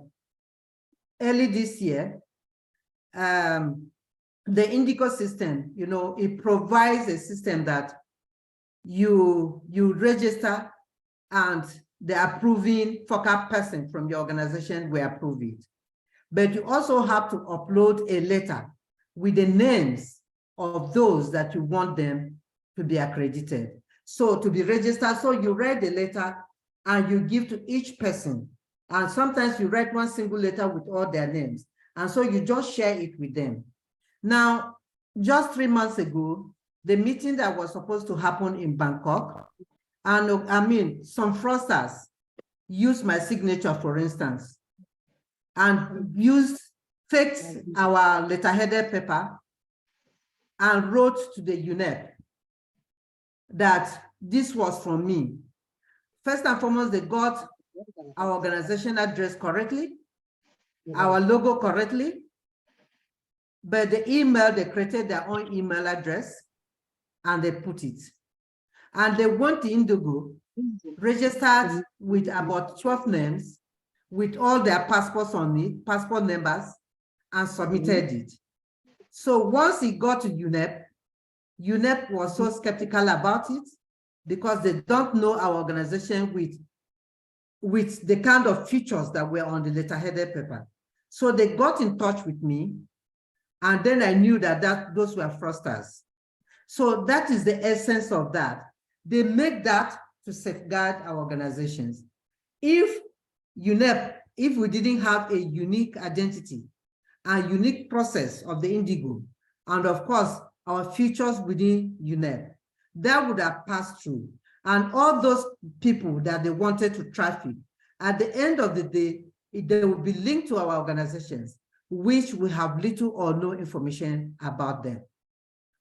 this year, the Indigo system, you know, it provides a system that you register and the approving focal person from your organization will approve it. But you also have to upload a letter with the names of those that you want them to be accredited. So to be registered, so you write the letter and you give to each person. And sometimes you write one single letter with all their names. And so you just share it with them. Now, just 3 months ago, the meeting that was supposed to happen in Bangkok, and I mean, some fraudsters used my signature, for instance, and used faked our letterheaded paper and wrote to the UNEP that this was from me. First and foremost, they got our organization address correctly, our logo correctly, but the email, they created their own email address and they put it. And they went to Indigo, registered with about 12 names, with all their passports on it, passport numbers, and submitted it. So once it got to UNEP, UNEP was so skeptical about it because they don't know our organization with the kind of features that were on the letterheaded paper. So they got in touch with me, and then I knew that those were fraudsters. So that is the essence of that. They make that to safeguard our organizations. If UNEP, if we didn't have a unique identity, a unique process of the Indigo, and of course, our features within UNEP, that would have passed through. And all those people that they wanted to traffic, at the end of the day, they will be linked to our organizations, which we have little or no information about them.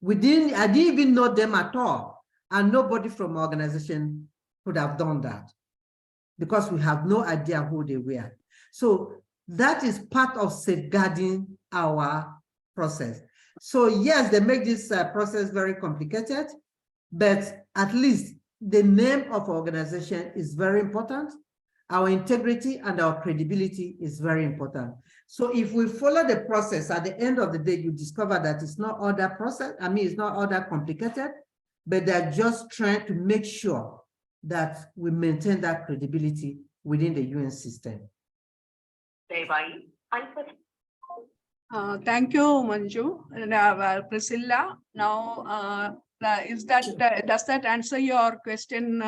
I didn't even know them at all. And nobody from our organization could have done that because we have no idea who they were. So that is part of safeguarding our process. So yes, they make this process very complicated, but at least the name of our organization is very important. Our integrity and our credibility is very important. So if we follow the process, at the end of the day, you discover that it's not all that process. I mean, it's not all that complicated, but they're just trying to make sure that we maintain that credibility within the UN system. Thank you, Manju. And, Priscilla, now, does that answer your question,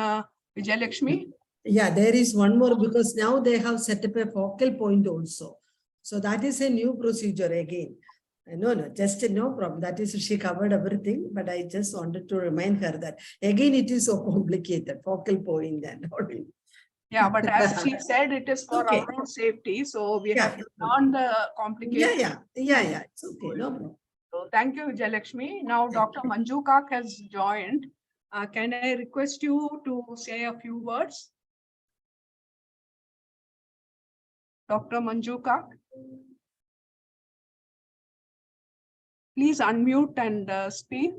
Vijayalakshmi? Yeah, there is one more because now they have set up a focal point also. So that is a new procedure again. No, just no problem. That is, she covered everything, but I just wanted to remind her that again, it is so complicated, focal point and all. Yeah, but as she said, it is for Okay. our own safety. So we Yeah, have to learn the complications. Yeah, it's okay, no problem. So thank you, Vijayalakshmi. Now, Dr. Manju Kak has joined. Can I request you to say a few words? Dr. Manju Kak. Please unmute and speak.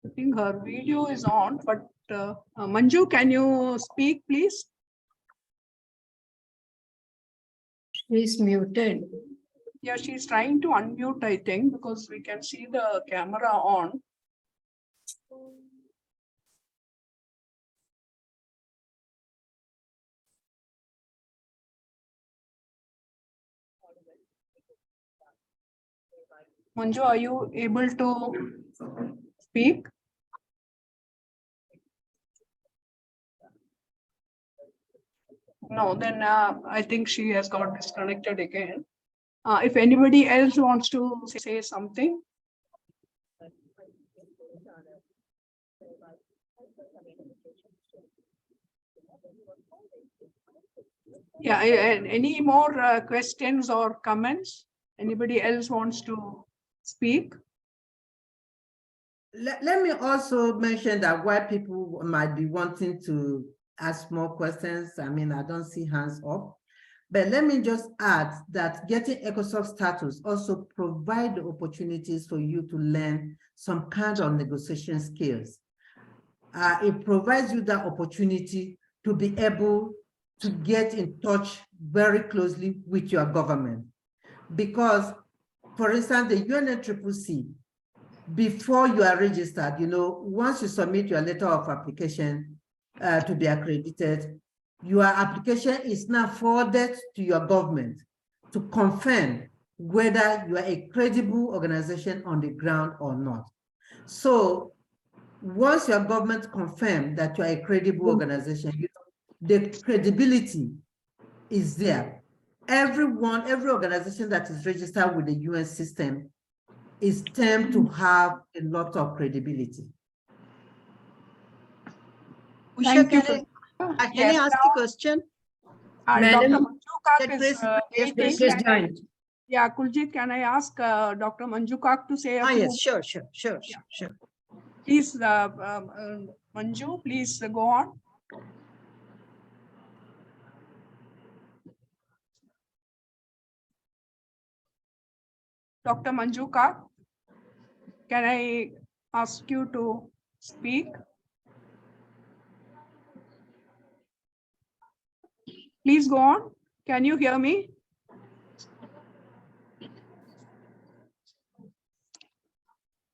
I think her video is on, but Manju, can you speak, please? She's muted. Yeah, she's trying to unmute, I think, because we can see the camera on. Manju, are you able to speak? No, then I think she has got disconnected again. If anybody else wants to say something. Yeah, any more questions or comments? Anybody else wants to speak? Let me also mention that why people might be wanting to ask more questions. I mean, I don't see hands up, but let me just add that getting ECOSOC status also provide the opportunities for you to learn some kind of negotiation skills. It provides you that opportunity to be able to get in touch very closely with your government. Because, for instance, the UNFCCC, before you are registered, once you submit your letter of application to be accredited, your application is now forwarded to your government to confirm whether you are a credible organization on the ground or not. So once your government confirms that you are a credible organization, the credibility is there. Every organization that is registered with the UN system is termed to have a lot of credibility. Usha, Thank you. can I Yes, ask a question? Dr. Madam, Manju Kak That is yes, waiting. She's joined. Yeah, Kuljit, can I ask Dr. Manju Kak to say a few? Yes, sure. Please, Manju, please go on. Dr. Manju Kak, can I ask you to speak? Please go on. Can you hear me?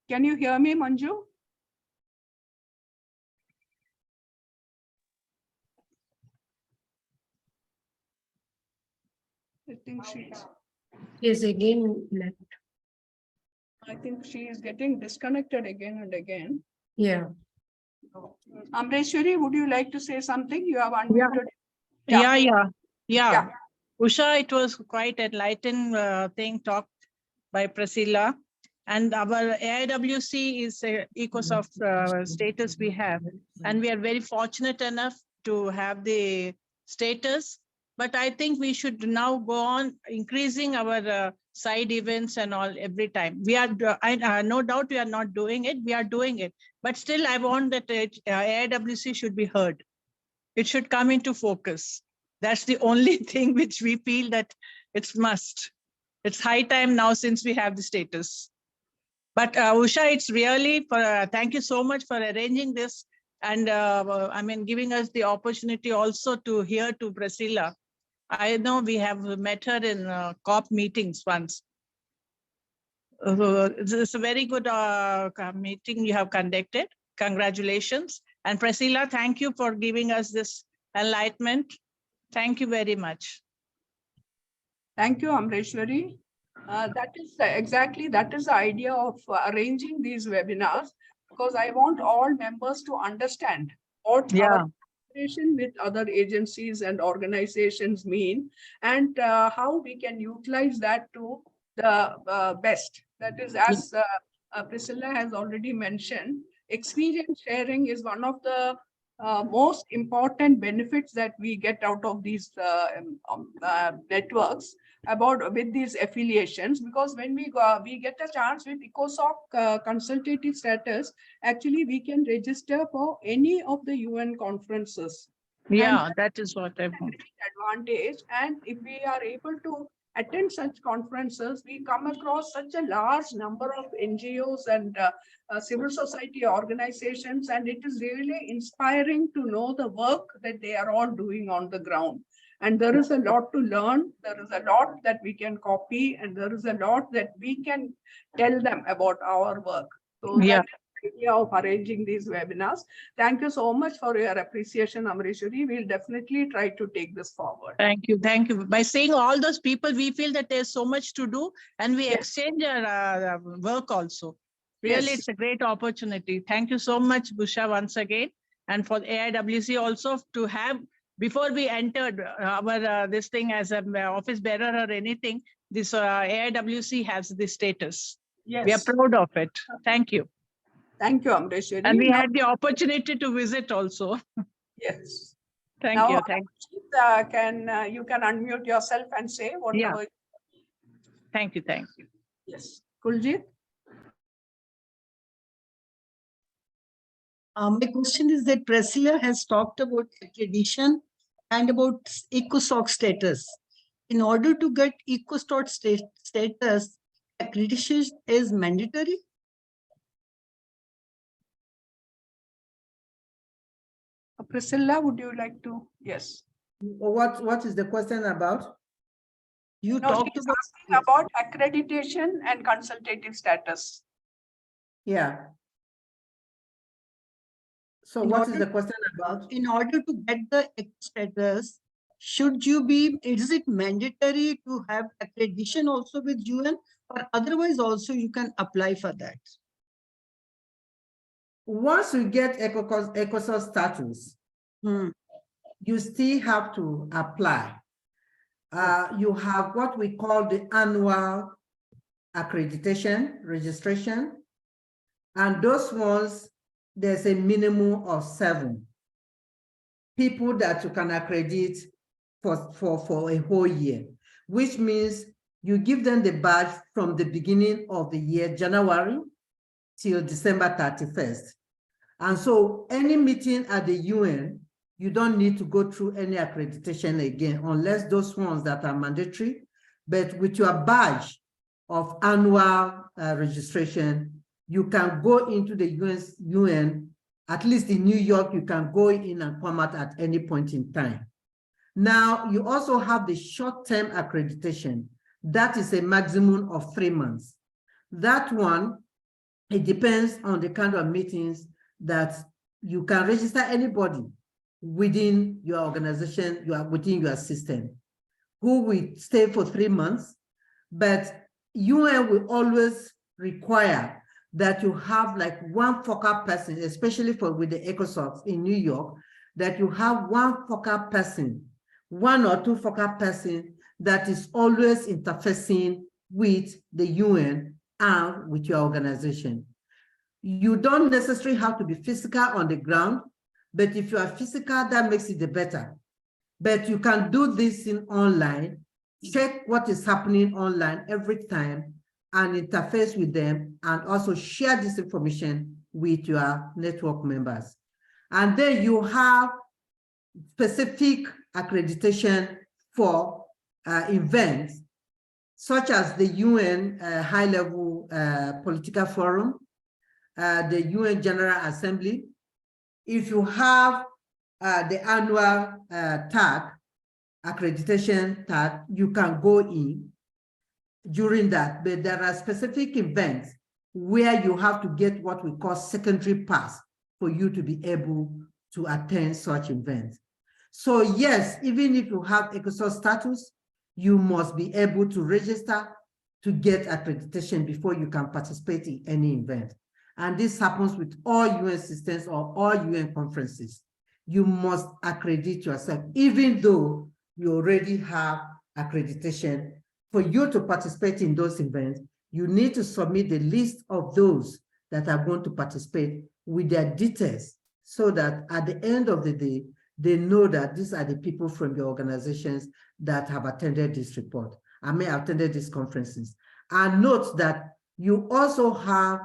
Can you hear me, Manju? I think she's. Yes, again left. I think she is getting disconnected again and again. Yeah. Amreshwari, would you like to say something? You have unmuted. Yeah. Usha, it was quite enlightening thing talked by Priscilla. And our AIWC is a ECOSOC status we have. And we are very fortunate enough to have the status. But I think we should now go on increasing our side events and all every time. We are, no doubt we are not doing it. We are doing it. But still, I want that AIWC should be heard. It should come into focus. That's the only thing which we feel that it's must. It's high time now since we have the status. But Usha, it's really, thank you so much for arranging this. And I mean, giving us the opportunity also to hear to Priscilla. I know we have met her in COP meetings once. It's a very good meeting you have conducted. Congratulations. And Priscilla, thank you for giving us this enlightenment. Thank you very much. Thank you, Amreshwari. That is the idea of arranging these webinars, because I want all members to understand what our cooperation with other agencies and organizations mean, and how we can utilize that to the best. That is, as Priscilla has already mentioned, experience sharing is one of the most important benefits that we get out of these networks with these affiliations, because when we get a chance with ECOSOC consultative status, actually we can register for any of the UN conferences. Yeah, that is what I want. Advantage, and if we are able to attend such conferences, we come across such a large number of NGOs and civil society organizations, and it is really inspiring to know the work that they are all doing on the ground. And there is a lot to learn, there is a lot that we can copy, and there is a lot that we can tell them about our work. So that is the idea of arranging these webinars. Thank you so much for your appreciation, Amreshwari. We'll definitely try to take this forward. Thank you. Thank you. By seeing all those people, we feel that there's so much to do, and we exchange our work also. Really, it's a great opportunity. Thank you so much, Busha, once again. And for AIWC also to have, before we entered our this thing as an office bearer or anything, this AIWC has this status. Yes. We are proud of it. Thank you. Thank you, Amreshwari. And we had the opportunity to visit also. Yes. Thank Now, you. Thank you. You can unmute yourself and say whatever. Thank you. Thank you. Yes. Kuljit? My question is that Priscilla has talked about accreditation and about ECOSOC status. In order to get ECOSOC status, accreditation is mandatory? Priscilla, would you like to? Yes. What is the question about? You No, talked she's asking about accreditation and consultative status. Yeah. So what is the question about? In order to get the status, is it mandatory to have accreditation also with UN, or otherwise also you can apply for that? Once you get ECOSOC status, you still have to apply. You have what we call the annual accreditation registration, and those ones, there's a minimum of 7 people that you can accredit for a whole year, which means you give them the badge from the beginning of the year, January, till December 31st. And so any meeting at the UN, you don't need to go through any accreditation again, unless those ones that are mandatory. But with your badge of annual registration, you can go into the UN, at least in New York, you can go in and come out at any point in time. Now, you also have the short-term accreditation. That is a maximum of 3 months. That one, it depends on the kind of meetings that you can register anybody within your organization, within your system, who will stay for 3 months. But UN will always require that you have like one focal person, especially with the ECOSOC in New York, that you have one focal person, 1 or 2 focal person that is always interfacing with the UN and with your organization. You don't necessarily have to be physical on the ground, but if you are physical, that makes it the better. But you can do this in online, check what is happening online every time and interface with them, and also share this information with your network members. And then you have specific accreditation for events, such as the UN high-level political forum, the UN General Assembly. If you have the annual tag, accreditation tag, you can go in during that, but there are specific events where you have to get what we call secondary pass for you to be able to attend such events. So yes, even if you have ECOSOC status, you must be able to register to get accreditation before you can participate in any event. And this happens with all UN systems or all UN conferences. You must accredit yourself, even though you already have accreditation. For you to participate in those events, you need to submit the list of those that are going to participate with their details, so that at the end of the day, they know that these are the people from your organizations that have attended this report. Attended these conferences. And note that you also have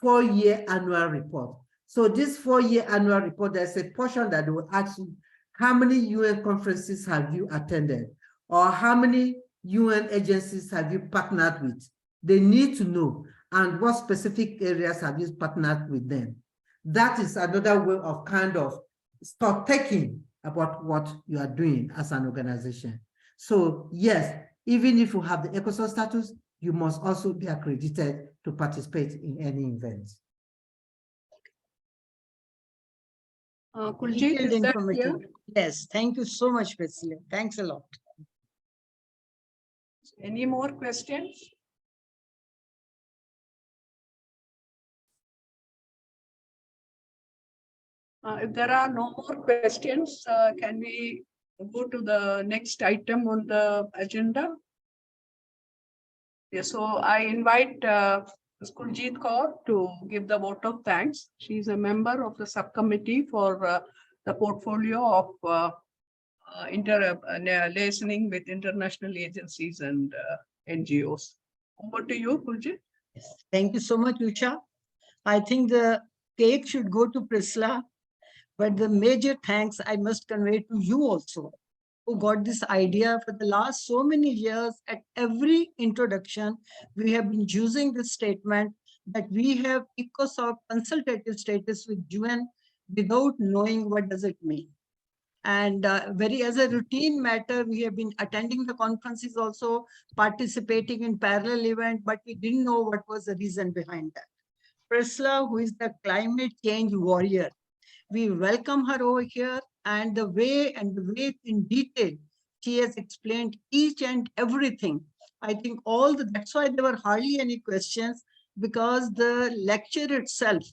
4-year annual report. So this 4-year annual report, there's a portion that will ask you, how many UN conferences have you attended? Or how many UN agencies have you partnered with? They need to know. And what specific areas have you partnered with them? That is another way of kind of start thinking about what you are doing as an organization. So yes, even if you have the ECOSOC status, you must also be accredited to participate in any event. Kuljit, is that clear? Yes, thank you so much, Priscilla. Thanks a lot. Any more questions? If there are no more questions, can we go to the next item on the agenda? Yes, so I invite Kuljit Kaur to give the vote of thanks. She is a member of the subcommittee for the portfolio of liaising with international agencies and NGOs. Over to you, Kuljit. Yes. Thank you so much, Usha. I think the cake should go to Priscilla, but the major thanks I must convey to you also, who got this idea for the last so many years. At every introduction, we have been using this statement that we have ECOSOC consultative status with UN without knowing what does it mean. And as a routine matter, we have been attending the conferences, also participating in parallel event, but we didn't know what was the reason behind that. Priscilla, who is the climate change warrior, we welcome her over here, and the way in detail she has explained each and everything. I think that's why there were hardly any questions, because the lecture itself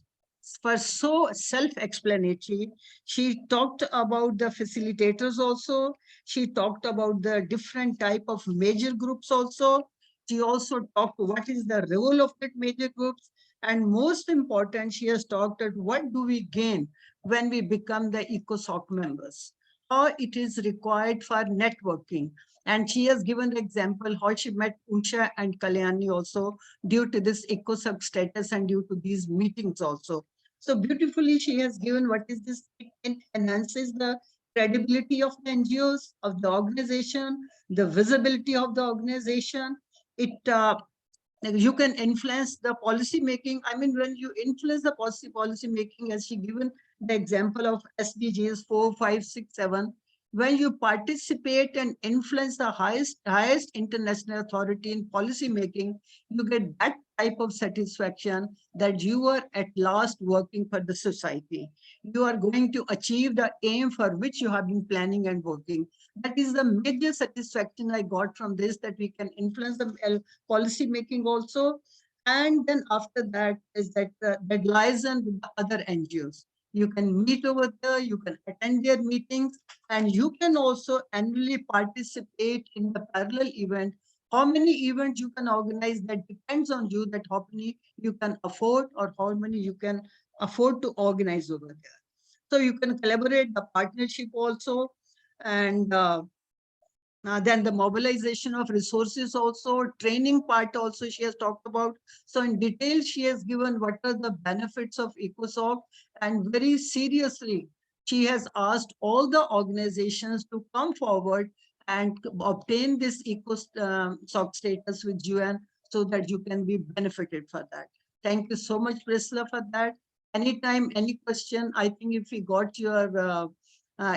was so self-explanatory. She talked about the facilitators also. She talked about the different type of major groups also. She also talked what is the role of that major groups. And most important, she has talked about what do we gain when we become the ECOSOC members, or it is required for networking. And she has given the example how she met Usha and Kalyani also due to this ECOSOC status and due to these meetings also. So beautifully, she has given what is this, it enhances the credibility of the NGOs, of the organization, the visibility of the organization. You can influence the policy making. I mean, when you influence the policy making, as she given the example of SDGs 4, 5, 6, 7, when you participate and influence the highest international authority in policy making, you get that type of satisfaction that you are at last working for the society. You are going to achieve the aim for which you have been planning and working. That is the major satisfaction I got from this, that we can influence the policy making also. And then after that is that that liaison with the other NGOs. You can meet over there, you can attend their meetings, and you can also annually participate in the parallel event. How many events you can organize, that depends on you, that how many you can afford or how many you can afford to organize over there. So you can collaborate the partnership also, and then the mobilization of resources also, training part also she has talked about. So in detail, she has given what are the benefits of ECOSOC, and very seriously, she has asked all the organizations to come forward and obtain this ECOSOC status with UN so that you can be benefited for that. Thank you so much, Priscilla, for that. Anytime, any question, I think if we got your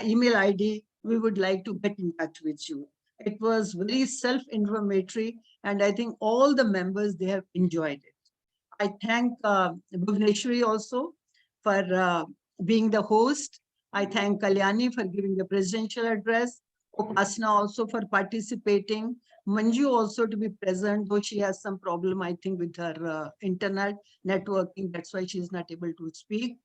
email ID, we would like to get in touch with you. It was very self-informatory, and I think all the members, they have enjoyed it. I thank Bhuvneshwari also for being the host. I thank Kalyani for giving the presidential address. Upasana also for participating. Manju also to be present, though she has some problem, I think, with her internet networking. That's why she is not able to speak.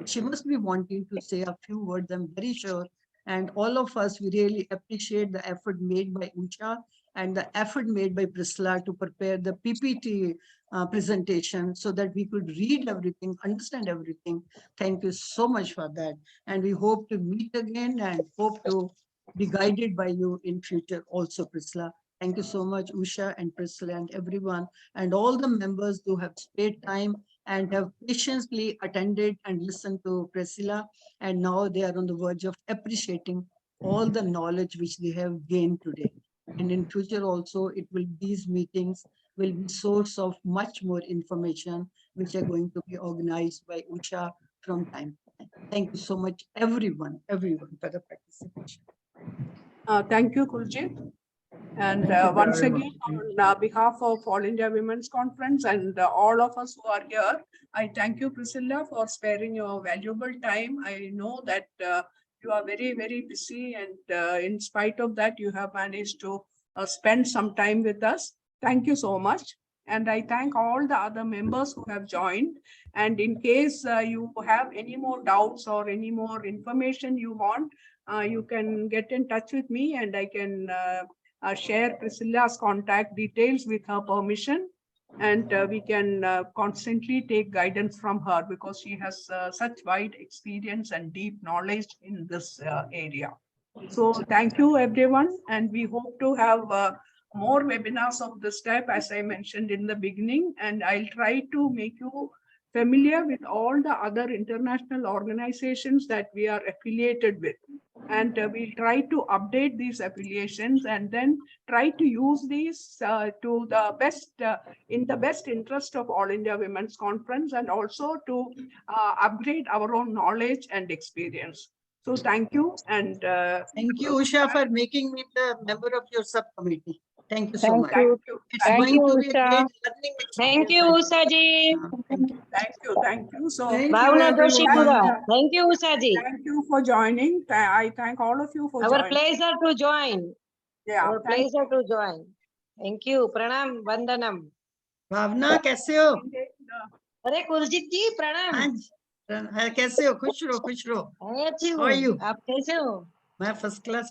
She must be wanting to say a few words, I'm very sure. And all of us, we really appreciate the effort made by Usha and the effort made by Priscilla to prepare the PPT presentation so that we could read everything, understand everything. Thank you so much for that. And we hope to meet again and hope to be guided by you in future also, Priscilla. Thank you so much, Usha and Priscilla and everyone, and all the members who have spared time and have patiently attended and listened to Priscilla. And now they are on the verge of appreciating all the knowledge which they have gained today. And in future also, these meetings will be source of much more information, which are going to be organized by Usha from time to time. Thank you so much, everyone for the participation. Thank you, Kuljit. And once again, on behalf of All India Women's Conference and all of us who are here, I thank you, Priscilla, for sparing your valuable time. I know that you are very, very busy, and in spite of that, you have managed to spend some time with us. Thank you so much. And I thank all the other members who have joined. And in case you have any more doubts or any more information you want, you can get in touch with me, and I can share Priscilla's contact details with her permission, and we can constantly take guidance from her because she has such wide experience and deep knowledge in this area. So thank you, everyone, and we hope to have more webinars of this type, as I mentioned in the beginning, and I'll try to make you familiar with all the other international organizations that we are affiliated with. And we'll try to update these affiliations and then try to use these to the best, in the best interest of All India Women's Conference, and also to upgrade our own knowledge and experience. So thank you. And thank you, Usha, for making me the member of your subcommittee. Thank you so much. It's Thank going you, to be a Usha. great learning Thank you, experience. Usha ji. Thank you. So Bhavna Doshipura. Thank you, Usha ji. thank you for joining. I thank all of you for Our joining. pleasure to join. Yeah, Our thank pleasure to join. Thank you. Pranam, Vandanam. भावना कैसे हो? अरे कुलजीत जी प्रणाम. हाँ, कैसे हो? खुश रहो, खुश रहो. मैं अच्छी How are हूँ. you? आप कैसे हो? मैं फर्स्ट क्लास